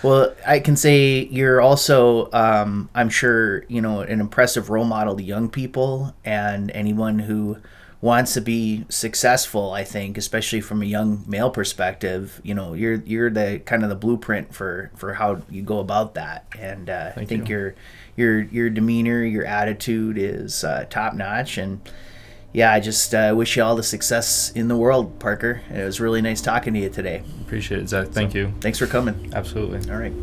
Well, I can say you're also, I'm sure, an impressive role model to young people and anyone who wants to be successful. I think, especially from a young male perspective, you're the kind of the blueprint for how you go about that. And I think your demeanor, your attitude is top notch. And yeah, I just wish you all the success in the world, Parker. It was really nice talking to you today. Appreciate it, Zach. Thank you. Thanks for coming. Absolutely. All right.